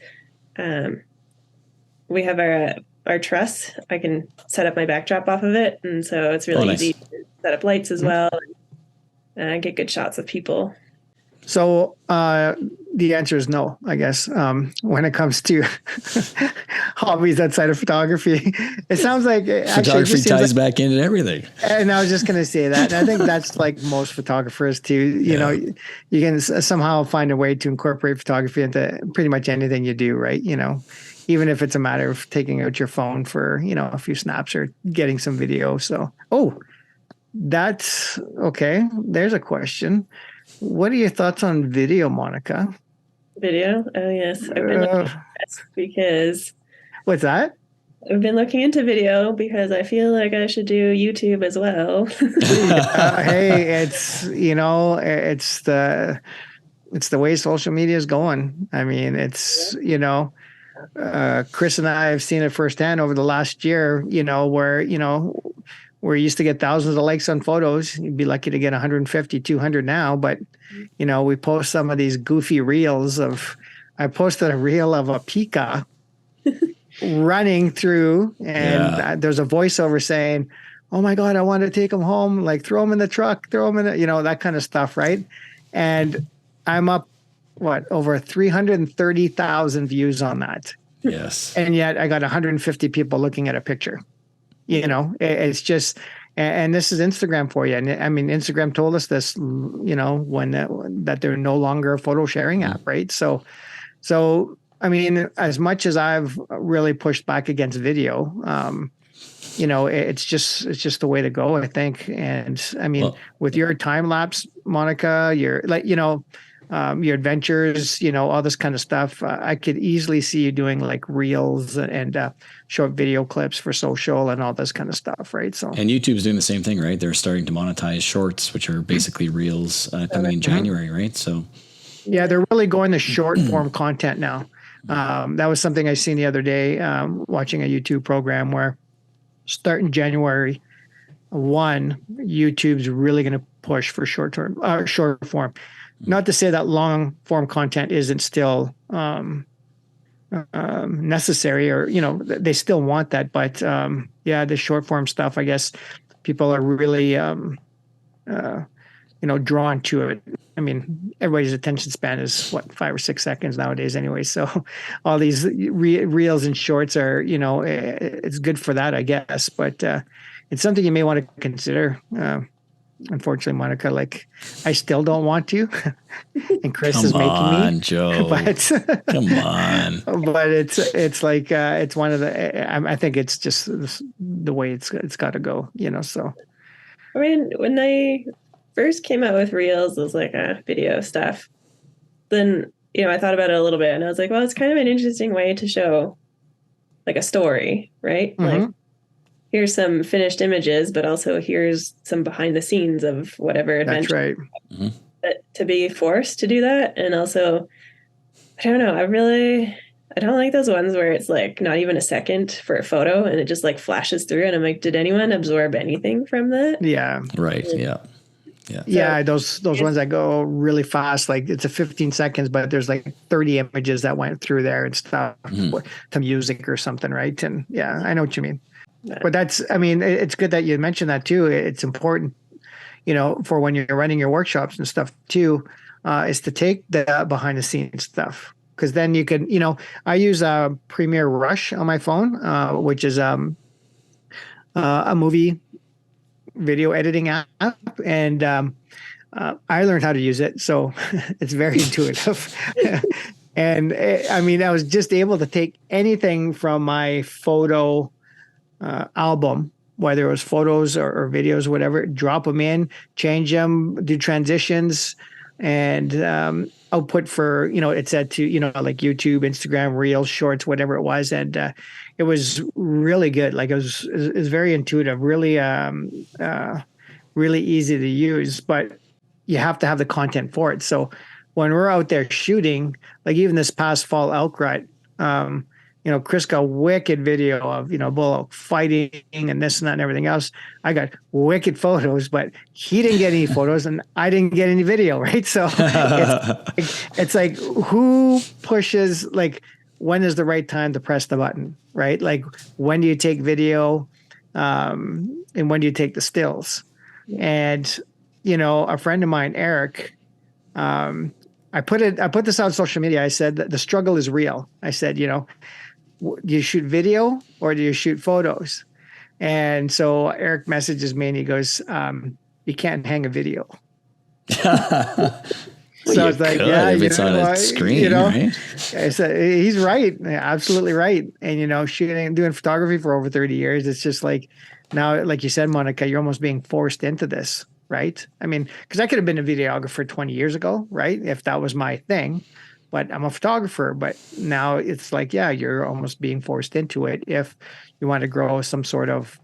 We have our truss. I can set up my backdrop off of it, and so it's really easy to set up lights as well and get good shots of people. So the answer is no, I guess. When it comes to hobbies outside of photography, it sounds like photography ties back into everything. And I was just going to say that. And I think that's like most photographers too. You can somehow find a way to incorporate photography into pretty much anything you do, right? Even if it's a matter of taking out your phone for, a few snaps or getting some video. So, that's okay. There's a question. What are your thoughts on video, Monika? Video? Oh, yes. I've been looking at that because... What's that? I've been looking into video because I feel like I should do YouTube as well. Hey, it's the way social media is going. I mean, it's, Chris and I have seen it firsthand over the last year, where we used to get thousands of likes on photos. You'd be lucky to get 150, 200 now. But, we post some of these goofy reels I posted a reel of a pika running through, and there's a voiceover saying, oh my God, I want to take him home. Like, throw him in the truck, throw him in the, that kind of stuff. Right. And I'm up, over 330,000 views on that. Yes. And yet I got 150 people looking at a picture. It's just, and this is Instagram for you. And I mean, Instagram told us this, when that they're no longer a photo sharing app, right? So, I mean, as much as I've really pushed back against video, it's just the way to go, I think. And I mean, with your time lapse, Monika, your adventures, all this kind of stuff, I could easily see you doing like reels and short video clips for social and all this kind of stuff, right? So, and YouTube's doing the same thing, right? They're starting to monetize shorts, which are basally reels coming in January, right? So, yeah, they're really going to short form content now. That was something I seen the other day, watching a YouTube program where starting January 1, YouTube's really going to push for short form. Not to say that long form content isn't still necessary, or they still want that, but the short form stuff, I guess people are really drawn to it. I mean, everybody's attention span is 5 or 6 seconds nowadays anyway. So all these reels and shorts are, it's good for that, I guess. But it's something you may want to consider. Unfortunately, Monika, like I still don't want to, and Chris is making me. Joe. But come on. But it's like it's one of the. I think it's just the way it's got to go. So. I mean, when I first came out with reels as like a video stuff, then I thought about it a little bit, and I was like, well, it's kind of an interesting way to show like a story, right? Mm-hmm. Like, here's some finished images, but also here's some behind the scenes of whatever adventure. That's right. Mm-hmm. But to be forced to do that, and also, I don't know, I don't like those ones where it's like not even a second for a photo and it just like flashes through, and I'm like, did anyone absorb anything from that? Yeah. Right. Yeah. Yeah, those ones that go really fast, like it's a 15 seconds, but there's like 30 images that went through there and stuff, to music or something, right? And yeah, I know what you mean. But it's good that you mentioned that too. It's important, for when you're running your workshops and stuff too, is to take the behind the scenes stuff. Because then you can, I use Premiere Rush on my phone, which is a movie video editing app. And I learned how to use it. So it's very intuitive. And I was just able to take anything from my photo album, whether it was photos or videos, whatever, drop them in, change them, do transitions, and output for, it said to, like YouTube, Instagram, Reels, Shorts, whatever it was. And it was really good. Like it was very intuitive, really, really easy to use, but you have to have the content for it. So when we're out there shooting, like even this past fall elk rut, Chris got wicked video of, bull fighting and this and that and everything else. I got wicked photos, but he didn't get any photos and I didn't get any video, right? So it's like who pushes, like when is the right time to press the button, right? Like when do you take video and when do you take the stills? And, a friend of mine, Eric, I put this on social media. I said that the struggle is real. I said, do you shoot video or do you shoot photos? And so Eric messages me and he goes, you can't hang a video. So I was like, yeah, if it's on a screen, right? I said, he's right. Absolutely right. And, doing photography for over 30 years, it's just like now, like you said, Monika, you're almost being forced into this, right? I mean, because I could have been a videographer 20 years ago, right? If that was my thing. But I'm a photographer, but now it's like, yeah, you're almost being forced into it if you want to grow some sort of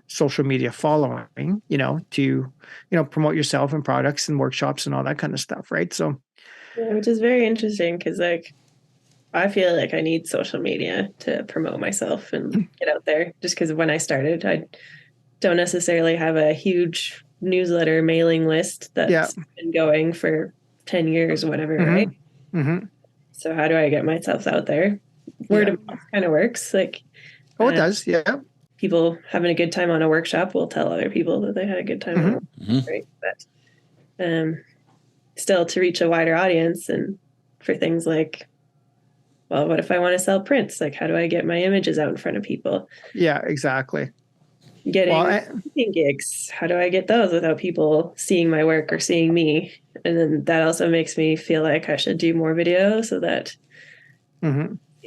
social media following, to, promote yourself and products and workshops and all that kind of stuff, right? So, yeah, which is very interesting because, like, I feel like I need social media to promote myself and get out there. Just because when I started, I don't necessarily have a huge newsletter mailing list that's been going for 10 years or whatever, right? Mm-hmm. So how do I get myself out there? Word of mouth kind of works. Like, it does, yeah. People having a good time on a workshop will tell other people that they had a good time on a workshop, right? But still to reach a wider audience, and for things like, well, what if I want to sell prints? Like, how do I get my images out in front of people? Yeah, exactly. Getting speaking gigs, how do I get those without people seeing my work or seeing me? And then that also makes me feel like I should do more video so that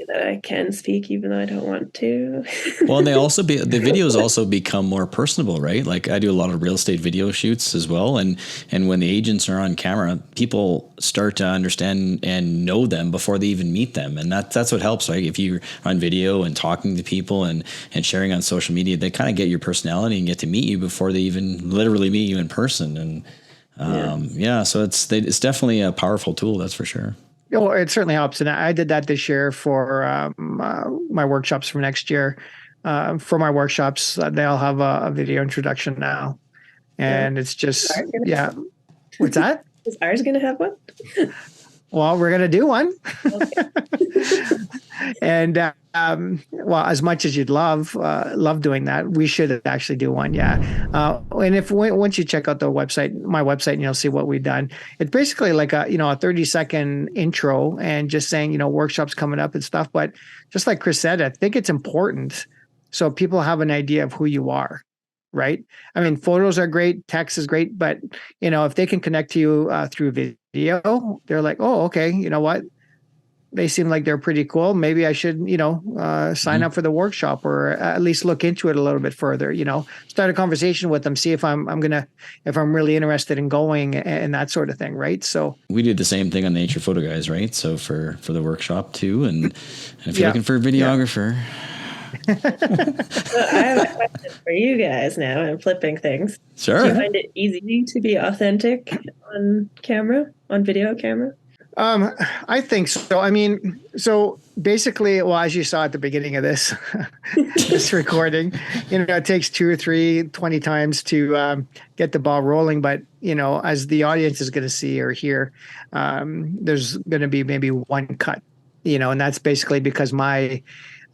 that I can speak even though I don't want to. Well, and the videos also become more personable, right? Like I do a lot of real estate video shoots as well. And when the agents are on camera, people start to understand and know them before they even meet them. And that's what helps, right? If you're on video and talking to people and sharing on social media, they kind of get your personality and get to meet you before they even literally meet you in person. And so it's definitely a powerful tool. That's for sure. Oh, it certainly helps. And I did that this year for my workshops for next year. For my workshops, they all have a video introduction now. And it's just, What's that? Is ours going to have one? Well, we're going to do one. Okay. And well, as much as you'd love doing that, we should actually do one. Yeah. And once you check out my website, and you'll see what we've done. It's basically like a 30-second intro and just saying, workshops coming up and stuff. But just like Chris said, I think it's important so people have an idea of who you are. Right. I mean, photos are great. Text is great. But, if they can connect to you through video, they're like, oh, okay. You know what? They seem like they're pretty cool. Maybe I should, sign up for the workshop or at least look into it a little bit further, start a conversation with them, see if I'm really interested in going and that sort of thing. Right. So we did the same thing on the Nature Photo Guys, right? So for the workshop too. And if you're looking for a videographer. Yeah. So I have a question for you guys now. I'm flipping things. Sure. Do you find it easy to be authentic on video camera? I think so. I mean, so basically, well, as you saw at the beginning of this recording, it takes 2 or 3, 20 times to get the ball rolling. But, as the audience is going to see or hear, there's going to be maybe one cut, and that's basically because my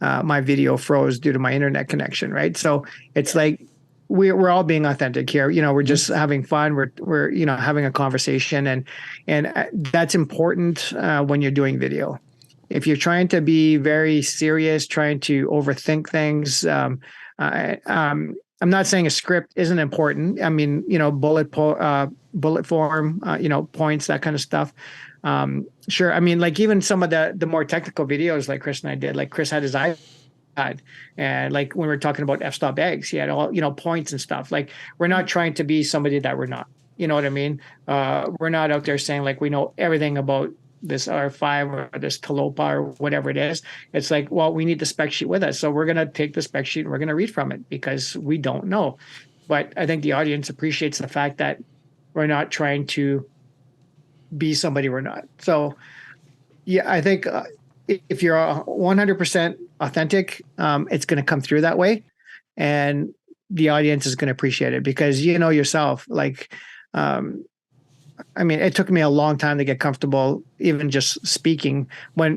video froze due to my internet connection. Right. So it's like, we're all being authentic here. We're just having fun. We're having a conversation, and that's important when you're doing video. If you're trying to be very serious, trying to overthink things, I'm not saying a script isn't important. I mean, bullet form, points, that kind of stuff. Sure. I mean, like even some of the more technical videos like Chris and I did, like Chris had his iPad. And like when we're talking about f-stop eggs, he had all, points and stuff. Like we're not trying to be somebody that we're not, you know what I mean? We're not out there saying like, we know everything about this R5 or this Talopa or whatever it is. It's like, well, we need the spec sheet with us. So we're going to take the spec sheet and we're going to read from it because we don't know. But I think the audience appreciates the fact that we're not trying to be somebody we're not. So yeah, I think if you're 100% authentic, it's going to come through that way, and the audience is going to appreciate it because yourself. Like, I mean, it took me a long time to get comfortable, even just speaking.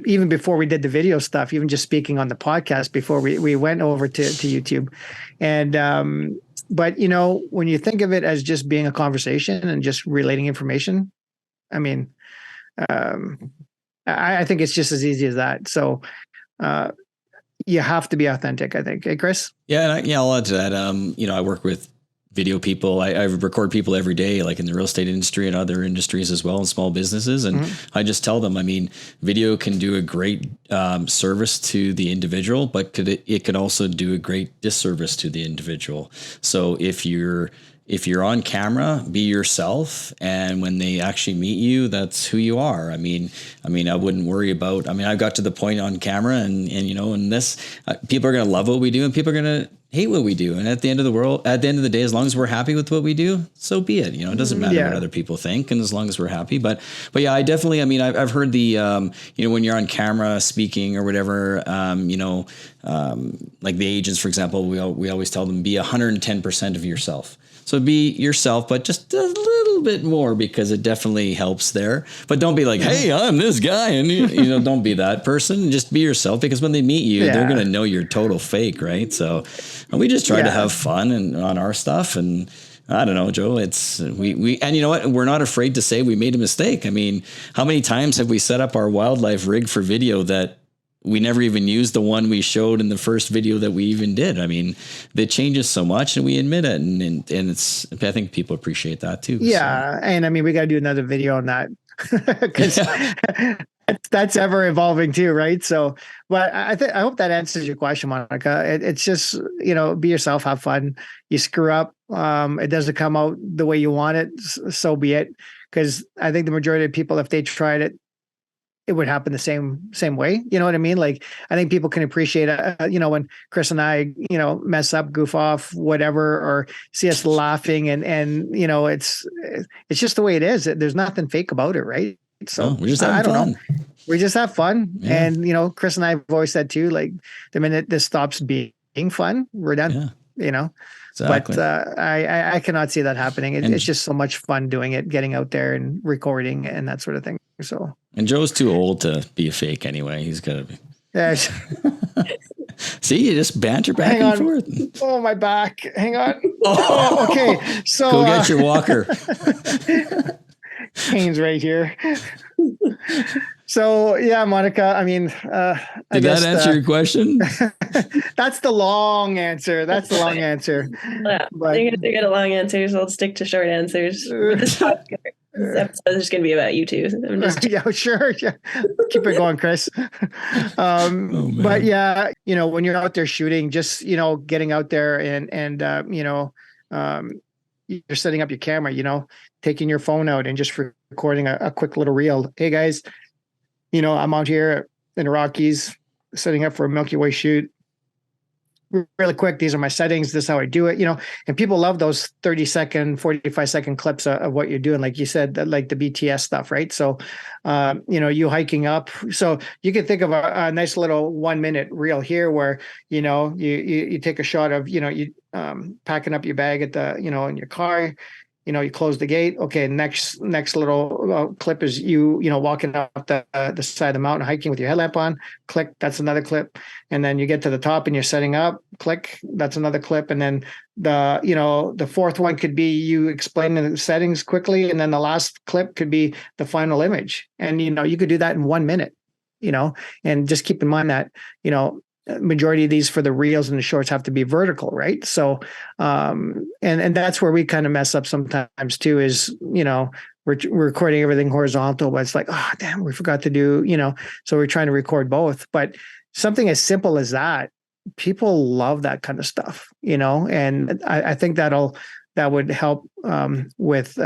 Even before we did the video stuff, even just speaking on the podcast before we went over to YouTube, and but when you think of it as just being a conversation and just relating information, I mean, I think it's just as easy as that. So you have to be authentic, I think. Hey, Chris? Yeah, I'll add to that. I work with video people. I record people every day, like in the real estate industry and other industries as well, and small businesses. And I just tell them, I mean, video can do a great service to the individual, but it could also do a great disservice to the individual. So if you're on camera, be yourself. And when they actually meet you, that's who you are. I mean, I wouldn't worry about, I got to the point on camera and this, people are going to love what we do and people are going to hate what we do. And at the end of the day, as long as we're happy with what we do, so be it. It doesn't matter what other people think. And as long as we're happy, but yeah, I definitely, I've heard the, when you're on camera speaking or whatever, like the agents, for example, we always tell them be 110% of yourself. So be yourself, but just a little bit more because it definitely helps there. But don't be like, hey, I'm this guy. And, don't be that person. Just be yourself because when they meet you, they're going to know you're total fake, right? So we just try to have fun and on our stuff. And I don't know, Joe. It's we and you know what? We're not afraid to say we made a mistake. I mean, how many times have we set up our wildlife rig for video that we never even used the one we showed in the first video that we even did? I mean, it changes so much, and we admit it, and it's. I think people appreciate that too. Yeah, so. And I mean, we got to do another video on that because that's ever evolving too, right? So, but I hope that answers your question, Monika. It's just, you know, be yourself, have fun. You screw up, it doesn't come out the way you want it, so be it. Because I think the majority of people, if they tried it, it would happen the same way. You know what I mean? Like, I think people can appreciate, you know, when Chris and I, you know, mess up, goof off, whatever, or see us laughing, and you know, it's just the way it is. There's nothing fake about it, right? So we just I don't know. We just have fun. Yeah. And, you know, Chris and I have always said too, like, the minute this stops being fun, we're done, you know? Exactly. But I cannot see that happening. It's just so much fun doing it, getting out there and recording and that sort of thing. So. And Joe's too old to be a fake anyway. He's got to be. Yeah. See, you just banter back and forth. Oh, my back. Hang on. Oh, okay. So go get your walker. Cane's right here. So yeah, Monika, I mean, did that answer your question? That's the long answer. That's the long answer. Yeah, but you're gonna get a long answer, so I'll stick to short answers. This episode is going to be about you two. I'm just yeah, sure. Yeah. Keep it going, Chris. But yeah, you know, when you're out there shooting, just, you know, getting out there and you know, you're setting up your camera, you know, taking your phone out and just recording a quick little reel. Hey guys, you know, I'm out here in the Rockies setting up for a Milky Way shoot. Really quick, these are my settings. This is how I do it, you know, and people love those 30-second, 45-second clips of what you're doing. Like you said, like the BTS stuff, right? So, you know, you hiking up. So you can think of a nice little 1-minute reel here where, you know, you take a shot of, you know, you packing up your bag at the, you know, in your car. You know, you close the gate. Okay, next little clip is you know, walking up the side of the mountain, hiking with your headlamp on. Click, that's another clip. And then you get to the top and you're setting up. Click, that's another clip. And then the fourth one could be you explaining the settings quickly. And then the last clip could be the final image. And, you know, you could do that in 1 minute, you know, and just keep in mind that, you know, majority of these for the reels and the shorts have to be vertical, right? So, and that's where we kind of mess up sometimes too, is, you know, we're recording everything horizontal, but it's like, oh, damn, we forgot to do, you know, so we're trying to record both. But something as simple as that, people love that kind of stuff, you know, and I think that would help with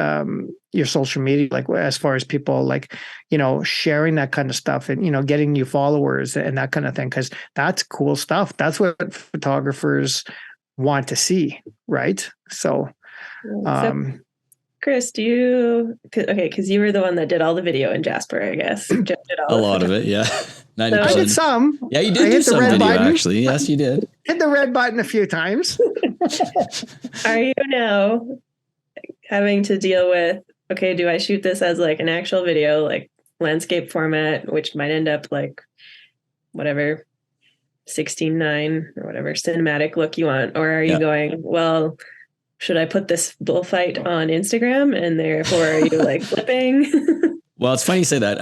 your social media, like as far as people like, you know, sharing that kind of stuff and, you know, getting new followers and that kind of thing, because that's cool stuff. That's what photographers want to see, right? So, Chris, because you were the one that did all the video in Jasper, I guess. Did a lot of it, yeah. 90%. I did some. Yeah, you did do some video, button. Actually. Yes, you did. Hit the red button a few times. Are you now having to deal with, okay, do I shoot this as like an actual video, like landscape format, which might end up like whatever 16:9 or whatever cinematic look you want? Or are you going, well, should I put this bullfight on Instagram and therefore are you like flipping? Well, it's funny you say that.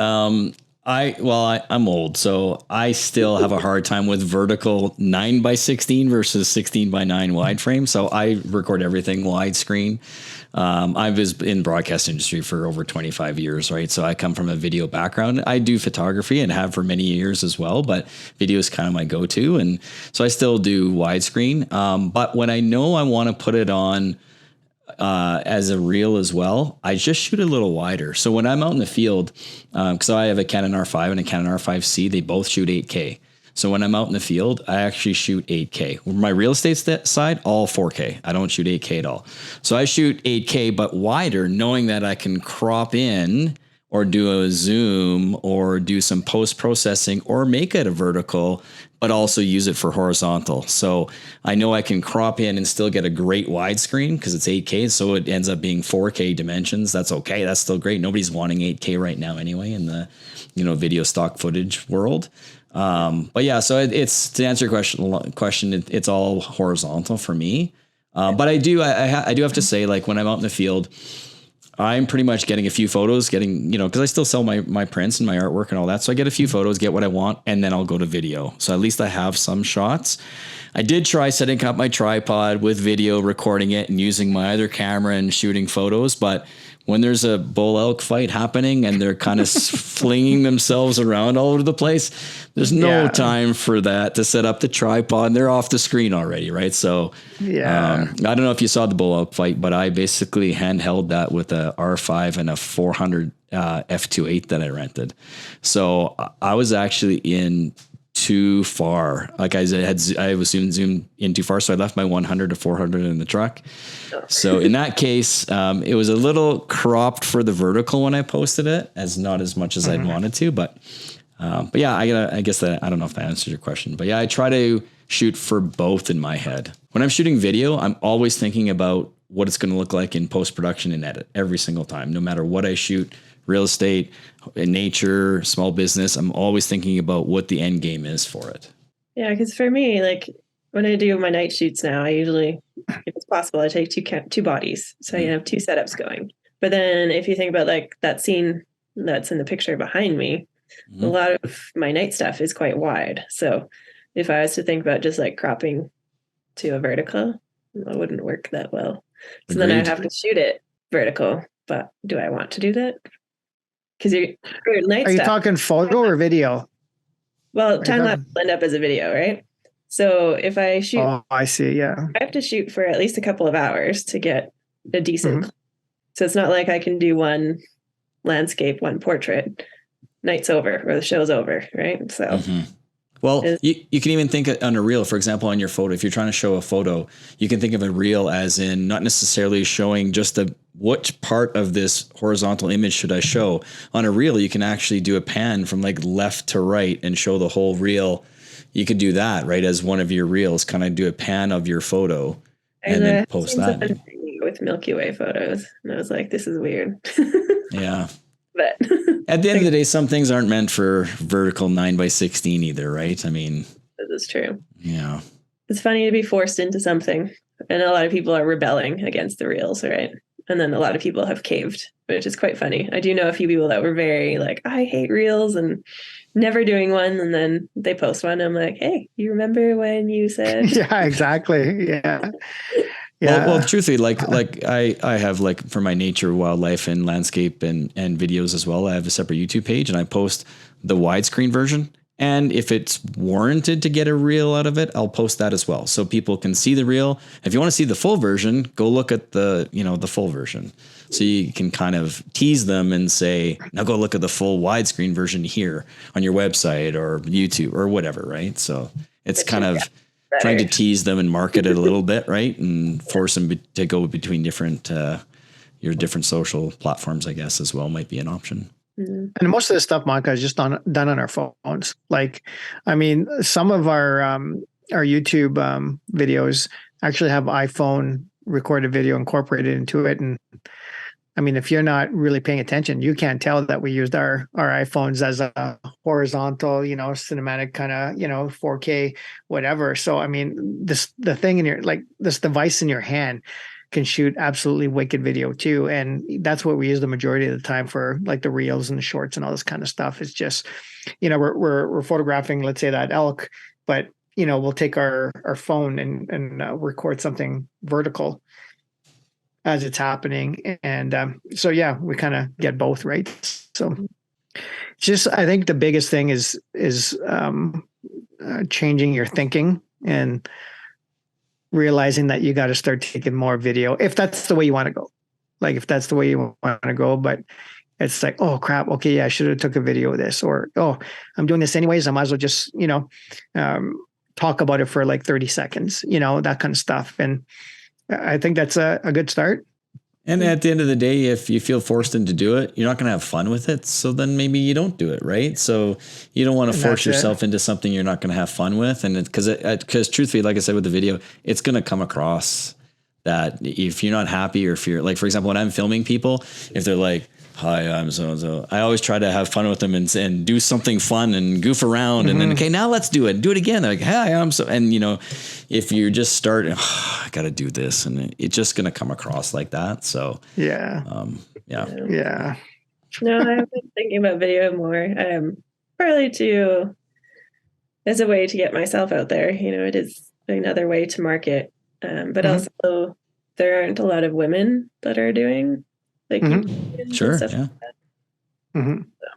I'm old, so I still have a hard time with vertical 9:16 versus 16:9 wide frame. So I record everything widescreen. I was in broadcast industry for over 25 years, right? So I come from a video background. I do photography and have for many years as well, but video is kind of my go-to. And so I still do widescreen. But when I know I want to put it on as a reel as well, I just shoot a little wider. So when I'm out in the field, because I have a Canon R5 and a Canon R5C, they both shoot 8K. So when I'm out in the field, I actually shoot 8K. My real estate side, all 4K. I don't shoot 8K at all. So I shoot 8K, but wider, knowing that I can crop in or do a zoom or do some post-processing or make it a vertical, but also use it for horizontal. So I know I can crop in and still get a great widescreen because it's 8K. So it ends up being 4K dimensions. That's okay. That's still great. Nobody's wanting 8K right now anyway in the, you know, video stock footage world. But yeah, so it's to answer your question, it's all horizontal for me. But I do have to say, like when I'm out in the field, I'm pretty much getting a few photos, because I still sell my prints and my artwork and all that. So I get a few photos, get what I want, and then I'll go to video. So at least I have some shots. I did try setting up my tripod with video, recording it and using my other camera and shooting photos. But when there's a bull elk fight happening and they're kind of flinging themselves around all over the place, there's no time for that to set up the tripod, and they're off the screen already. Right. So, I don't know if you saw the bull elk fight, but I basically handheld that with a R5 and a 400 f2.8 that I rented. So I was actually in too far. Like I was zoomed in too far. So I left my 100 to 400 in the truck. So in that case, it was a little cropped for the vertical when I posted it, not as much as I'd wanted to, but yeah, I guess that, I don't know if that answers your question, but yeah, I try to shoot for both in my head. When I'm shooting video, I'm always thinking about what it's going to look like in post-production and edit every single time, no matter what I shoot. Real estate, nature, small business, I'm always thinking about what the end game is for it. Yeah, because for me, like when I do my night shoots now, I usually, if it's possible, I take two bodies. So you have two setups going. But then if you think about like that scene that's in the picture behind me, a lot of my night stuff is quite wide. So if I was to think about just like cropping to a vertical, it wouldn't work that well. So then I'd have to shoot it vertical. But do I want to do that? Because your night Are you talking photo or video? Well, time lapse will end up as a video, right? So if I shoot, I see. Yeah, I have to shoot for at least a couple of hours to get a decent. So it's not like I can do one landscape, one portrait. Night's over or the show's over, right? So. Well, you can even think on a reel, for example, on your photo. If you're trying to show a photo, you can think of a reel as in not necessarily showing just which part of this horizontal image should I show. On a reel, you can actually do a pan from like left to right and show the whole reel. You could do that, right, as one of your reels, kind of do a pan of your photo and then post that. With Milky Way photos. And I was like, this is weird. Yeah. But at the end of the day, some things aren't meant for vertical 9x16 either, right? I mean, this is true. Yeah. It's funny to be forced into something. And a lot of people are rebelling against the reels, right? And then a lot of people have caved, which is quite funny. I do know a few people that were very like, I hate reels and never doing one. And then they post one. I'm like, hey, you remember when you said? Yeah, exactly. Yeah. Yeah. Well, truthfully, like I have like for my nature, wildlife and landscape and videos as well, I have a separate YouTube page and I post the widescreen version. And if it's warranted to get a reel out of it, I'll post that as well. So people can see the reel. If you want to see the full version, go look at the full version. So you can kind of tease them and say, now go look at the full widescreen version here on your website or YouTube or whatever. Right. So it's kind of trying to tease them and market it a little bit, right? And force them to go between your different social platforms, I guess, as well might be an option. And most of this stuff, Monika, is just done on our phones. Like, I mean, some of our YouTube videos actually have iPhone recorded video incorporated into it. And I mean, if you're not really paying attention, you can't tell that we used our iPhones as a horizontal, cinematic kind of, 4K, whatever. So, I mean, the thing in this device in your hand can shoot absolutely wicked video too. And that's what we use the majority of the time for like the reels and the shorts and all this kind of stuff. It's just, we're photographing, let's say that elk, but, we'll take our phone and record something vertical as it's happening. And so, yeah, we kind of get both, right? So just, I think the biggest thing is changing your thinking and realizing that you got to start taking more video if that's the way you want to go. Like if that's the way you want to go, but it's like, oh crap. Okay. Yeah. I should have took a video of this, or, oh, I'm doing this anyways. I might as well just, talk about it for like 30 seconds, that kind of stuff. And I think that's a good start. And at the end of the day, if you feel forced into do it, you're not going to have fun with it. So then maybe you don't do it, right? So you don't want to force yourself into something you're not going to have fun with. And because truthfully, like I said with the video, it's going to come across that if you're not happy, or if you're like, for example, when I'm filming people, if they're like, hi, I'm so-and-so. I always try to have fun with them and do something fun and goof around. And then, okay, now let's do it. Do it again. They're like, hi, I'm so, and if you just start, I got to do this, and it's just going to come across like that. So, yeah. Yeah. No, I've been thinking about video more. Partly as a way to get myself out there. It is another way to market. But also there aren't a lot of women that are doing like sure, stuff yeah. like that. So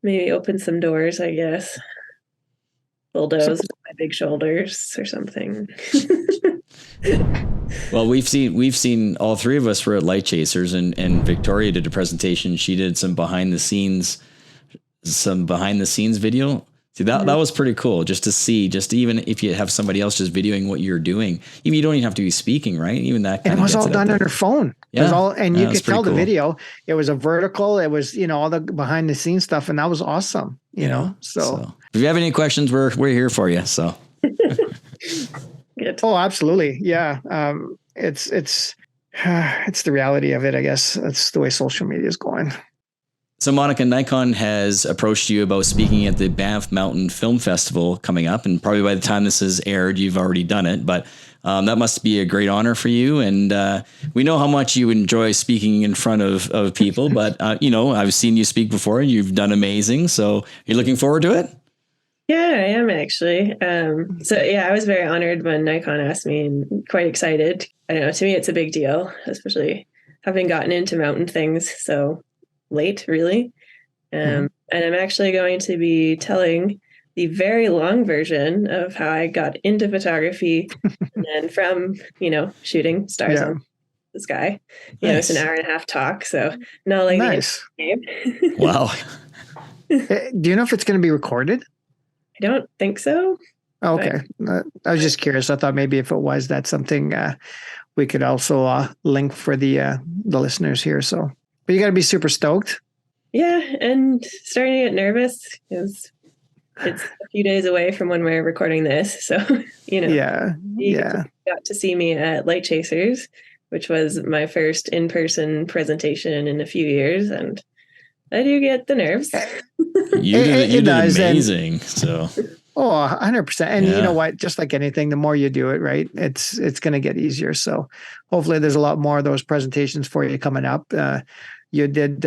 maybe open some doors, I guess. Bulldoze with my big shoulders or something. Well, we've seen all three of us were at Light Chasers, and Victoria did a presentation. She did some behind the scenes video. See, that was pretty cool just to see, just even if you have somebody else just videoing what you're doing, even you don't even have to be speaking, right? Even that. And it was all done on her phone. Yeah. It was all, and you could tell the cool. video. It was a vertical. It was, all the behind the scenes stuff, and that was awesome. So if you have any questions, we're here for you. So. Good. Oh, absolutely. Yeah. It's the reality of it, I guess. That's the way social media is going. So, Monika, Nikon has approached you about speaking at the Banff Mountain Film Festival coming up, and probably by the time this is aired, you've already done it. But that must be a great honor for you, and we know how much you enjoy speaking in front of people. But I've seen you speak before, and you've done amazing. So, you're looking forward to it? Yeah, I am actually. I was very honored when Nikon asked me, and quite excited. I don't know. To me, it's a big deal, especially having gotten into mountain things so late, really. And I'm actually going to be telling the very long version of how I got into photography and then from, shooting stars on the sky. It's an 1.5-hour talk. So not like nice. Wow. Do you know if it's going to be recorded? I don't think so. Oh, okay. I was just curious. I thought maybe if it was, that's something we could also link for the listeners here. So, but you got to be super stoked. Yeah, and starting to get nervous because it's a few days away from when we're recording this. So, you got to see me at Light Chasers, which was my first in-person presentation in a few years, and I do get the nerves. You did amazing. So. Oh, 100%. And you know what? Just like anything, the more you do it, right, it's going to get easier. So hopefully there's a lot more of those presentations for you coming up. You did,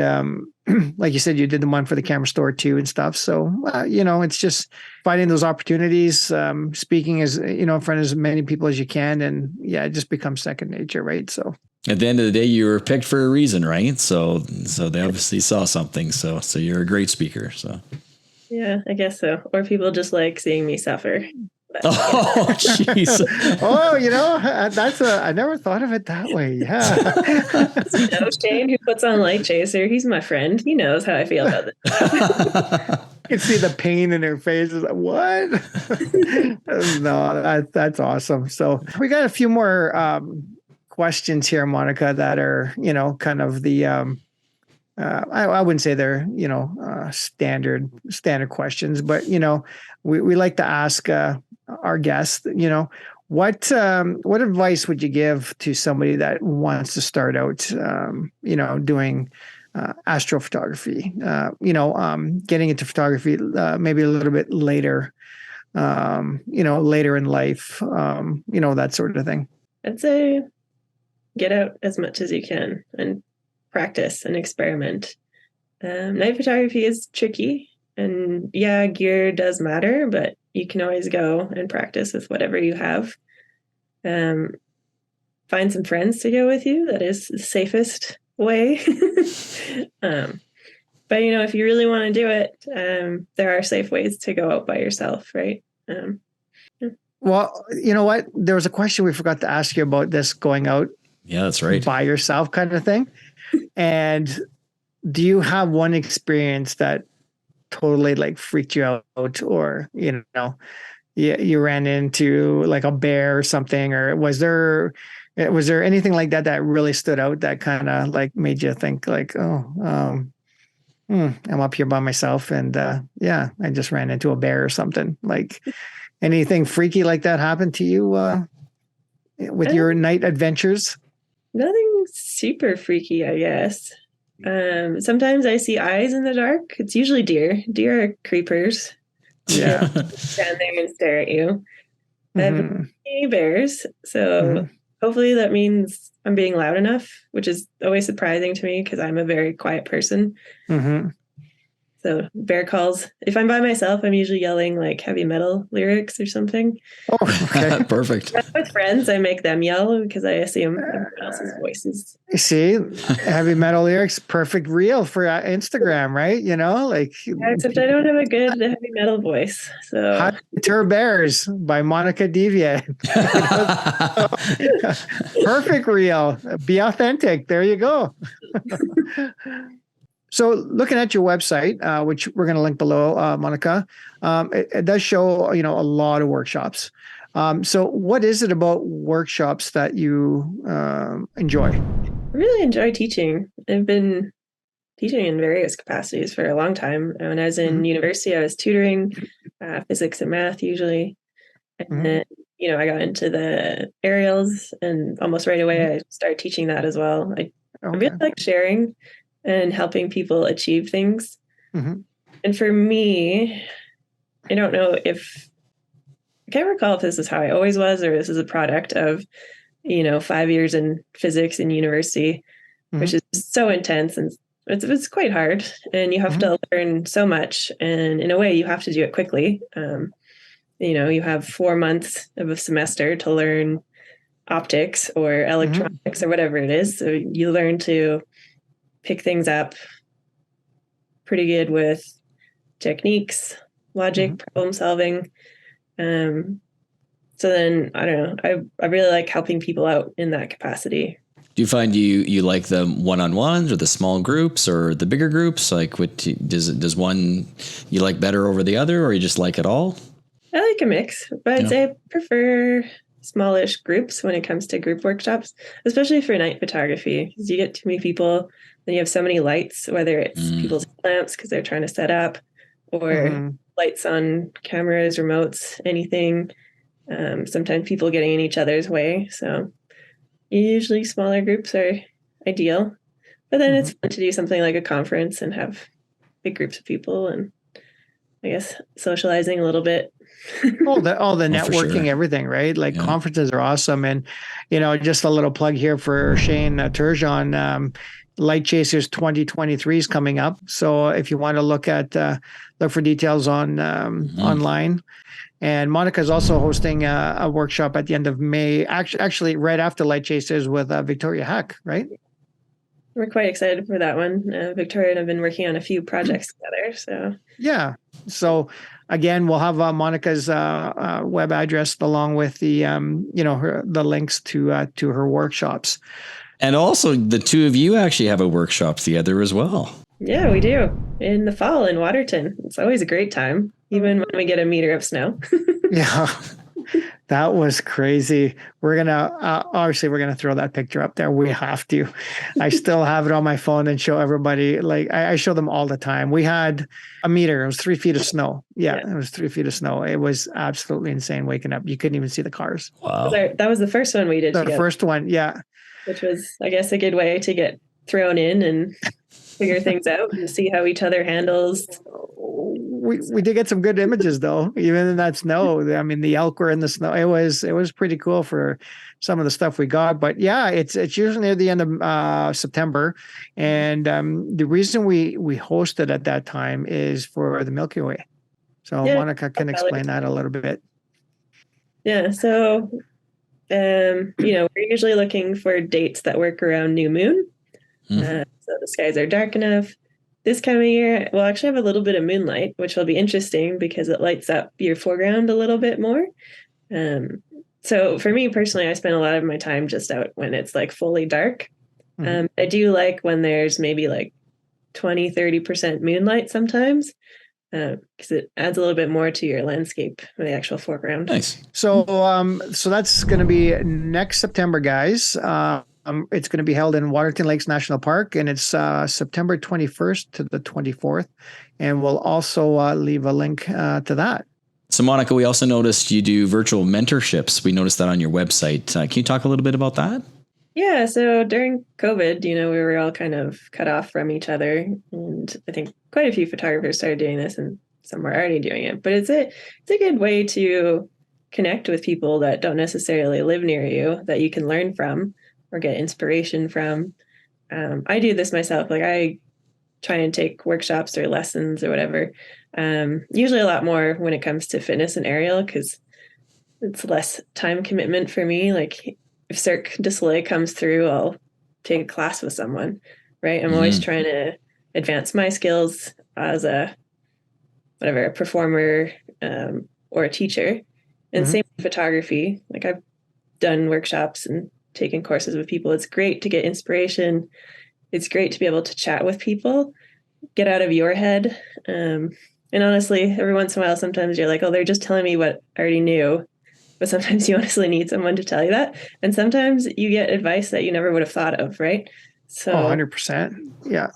like you said, you did the one for the camera store too and stuff. So, it's just finding those opportunities, speaking in front of as many people as you can. And it just becomes second nature, right? So. At the end of the day, you were picked for a reason, right? So they obviously saw something. So you're a great speaker. So. Yeah, I guess so. Or people just like seeing me suffer. Oh, jeez. I never thought of it that way. Yeah. Shane, who puts on Light Chaser, he's my friend. He knows how I feel about this. You can see the pain in her face. It's like, what? No, that's awesome. So we got a few more questions here, Monika, that are, kind of the, I wouldn't say they're, standard questions, but, we like to ask our guests, what advice would you give to somebody that wants to start out, doing astrophotography, getting into photography, maybe a little bit later, later in life, that sort of thing. I'd say get out as much as you can and practice and experiment. Night photography is tricky, and gear does matter, but you can always go and practice with whatever you have. Find some friends to go with you. That is the safest way. But if you really want to do it, there are safe ways to go out by yourself, right? Well, you know what? There was a question we forgot to ask you about this going out. Yeah, that's right. By yourself kind of thing. And do you have one experience that totally like freaked you out, or, you ran into like a bear or something, or was there anything like that really stood out that kind of like made you think like, I'm up here by myself and I just ran into a bear or something? Like anything freaky like that happened to you with your night adventures? Nothing super freaky, I guess. Sometimes I see eyes in the dark. It's usually deer. Deer are creepers. Yeah. Stand there and stare at you. Mm-hmm. I've bears. So hopefully that means I'm being loud enough, which is always surprising to me because I'm a very quiet person. Mm-hmm. So bear calls. If I'm by myself, I'm usually yelling like heavy metal lyrics or something. Oh, okay. Perfect. With friends, I make them yell because I assume everyone else's voices. You see, heavy metal lyrics, perfect reel for Instagram, right? Like Except I don't have a good heavy metal voice. So Hot Deter Bears by Monika Deviat. Perfect reel. Be authentic. There you go. So looking at your website, which we're going to link below, Monika, it does show, a lot of workshops. So what is it about workshops that you enjoy? I really enjoy teaching. I've been teaching in various capacities for a long time. When I was in university, I was tutoring physics and math usually. And then, I got into the aerials and almost right away I started teaching that as well. I really like sharing and helping people achieve things. And for me, I don't know if, I can't recall if this is how I always was or this is a product of, 5 years in physics in university, which is so intense and it's quite hard. And you have to learn so much. And in a way, you have to do it quickly. You have 4 months of a semester to learn optics or electronics or whatever it is. So you learn to pick things up pretty good with techniques, logic, problem solving. So then, I don't know, I really like helping people out in that capacity. Do you find you like the one-on-ones or the small groups or the bigger groups? Like, does one you like better over the other, or you just like it all? I like a mix, but I'd say I prefer smallish groups when it comes to group workshops, especially for night photography, because you get too many people, then you have so many lights, whether it's people's lamps because they're trying to set up, or lights on cameras, remotes, anything. Sometimes people getting in each other's way. So usually smaller groups are ideal, but then it's fun to do something like a conference and have big groups of people and I guess socializing a little bit. all the networking, everything, right? Like conferences are awesome. And, just a little plug here for Shane Turgeon, Light Chasers 2023 is coming up. So if you want to look for details on online. And Monika is also hosting a workshop at the end of May, actually right after Light Chasers with Victoria Heck, right? We're quite excited for that one. Victoria and I've been working on a few projects together. So yeah. So again, we'll have Monika's web address along with the the links to her workshops. And also, the two of you actually have a workshop together as well. Yeah, we do. In the fall in Waterton. It's always a great time, even when we get a meter of snow. Yeah, that was crazy. We're going to, obviously, we're going to throw that picture up there. We have to. I still have it on my phone and show everybody. Like, I show them all the time. We had a meter. It was 3 feet of snow. Yeah, it was 3 feet of snow. It was absolutely insane waking up. You couldn't even see the cars. Wow. That was the first one we did together. The first one, yeah. Which was, I guess, a good way to get thrown in and figure things out and see how each other handles. We did get some good images though, even in that snow. I mean, the elk were in the snow. It was pretty cool for some of the stuff we got. But yeah, it's usually near the end of September, and the reason we hosted at that time is for the Milky Way. So Monika can explain that a little bit. Yeah. So we're usually looking for dates that work around new moon. So the skies are dark enough. This time of year, we'll actually have a little bit of moonlight, which will be interesting because it lights up your foreground a little bit more. So for me personally, I spend a lot of my time just out when it's like fully dark. I do like when there's maybe like 20-30% moonlight sometimes, because it adds a little bit more to your landscape or the actual foreground. Nice. So that's going to be next September, guys. It's going to be held in Waterton Lakes National Park, and it's September 21st to the 24th. And we'll also leave a link to that. So, Monika, we also noticed you do virtual mentorships. We noticed that on your website. Can you talk a little bit about that? Yeah, so during COVID, we were all kind of cut off from each other, and I think quite a few photographers started doing this, and some were already doing it. But it's a good way to connect with people that don't necessarily live near you, that you can learn from or get inspiration from. I do this myself. Like I try and take workshops or lessons or whatever. Usually a lot more when it comes to fitness and aerial because it's less time commitment for me. Like if Cirque du Soleil comes through, I'll take a class with someone, right? I'm always trying to advance my skills as a performer or a teacher. And same with photography. Like I've done workshops and taken courses with people. It's great to get inspiration. It's great to be able to chat with people, get out of your head. And honestly, every once in a while, sometimes you're like, oh, they're just telling me what I already knew. But sometimes you honestly need someone to tell you that. And sometimes you get advice that you never would have thought of, right? So 100%. Yeah.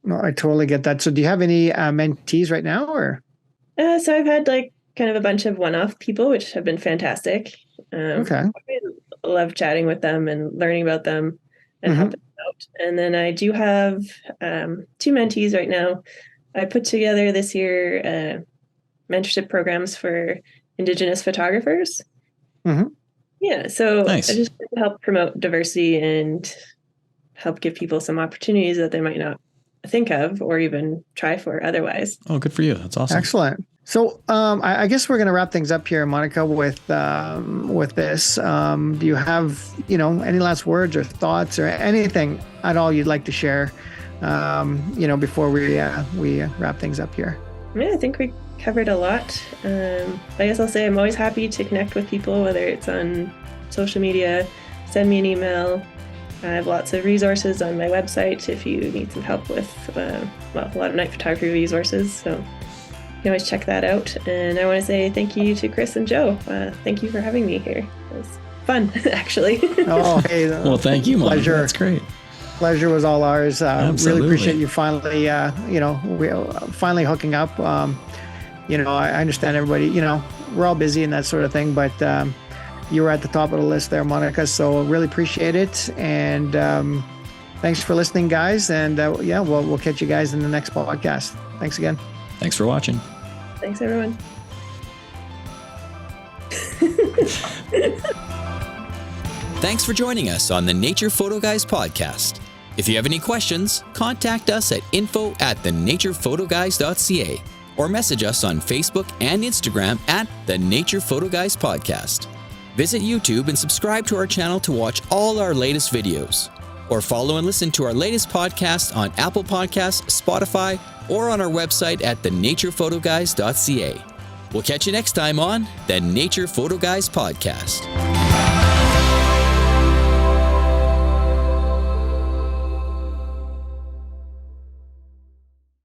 No, I totally get that. So do you have any mentees right now or? So I've had like kind of a bunch of one-off people, which have been fantastic. Okay. I love chatting with them and learning about them and helping them out. And then I do have 2 mentees right now. I put together this year mentorship programs for Indigenous photographers. Yeah, so Nice. I just want to help promote diversity and help give people some opportunities that they might not think of or even try for otherwise. Oh, good for you. That's awesome. Excellent. So I guess we're going to wrap things up here, Monika, with this. Do you have, any last words or thoughts or anything at all you'd like to share, before we wrap things up here? Yeah, I think we covered a lot. I guess I'll say I'm always happy to connect with people, whether it's on social media, send me an email. I have lots of resources on my website if you need some help with, a lot of night photography resources. So you can always check that out. And I want to say thank you to Chris and Joe. Thank you for having me here. It was fun, actually. Oh, hey. Well, thank you, Monika. Pleasure. That's great. Pleasure was all ours. Absolutely. Really appreciate you finally, finally hooking up. I understand everybody, we're all busy and that sort of thing, but you were at the top of the list there, Monika. So really appreciate it. And thanks for listening, guys. And we'll catch you guys in the next podcast. Thanks again. Thanks for watching. Thanks, everyone. Thanks for joining us on the Nature Photo Guys podcast. If you have any questions, contact us at info@thenaturephotoguys.ca or message us on Facebook and Instagram at the Nature Photo Guys podcast. Visit YouTube and subscribe to our channel to watch all our latest videos. Or follow and listen to our latest podcast on Apple Podcasts, Spotify, or on our website at thenaturephotoguys.ca. We'll catch you next time on the Nature Photo Guys podcast.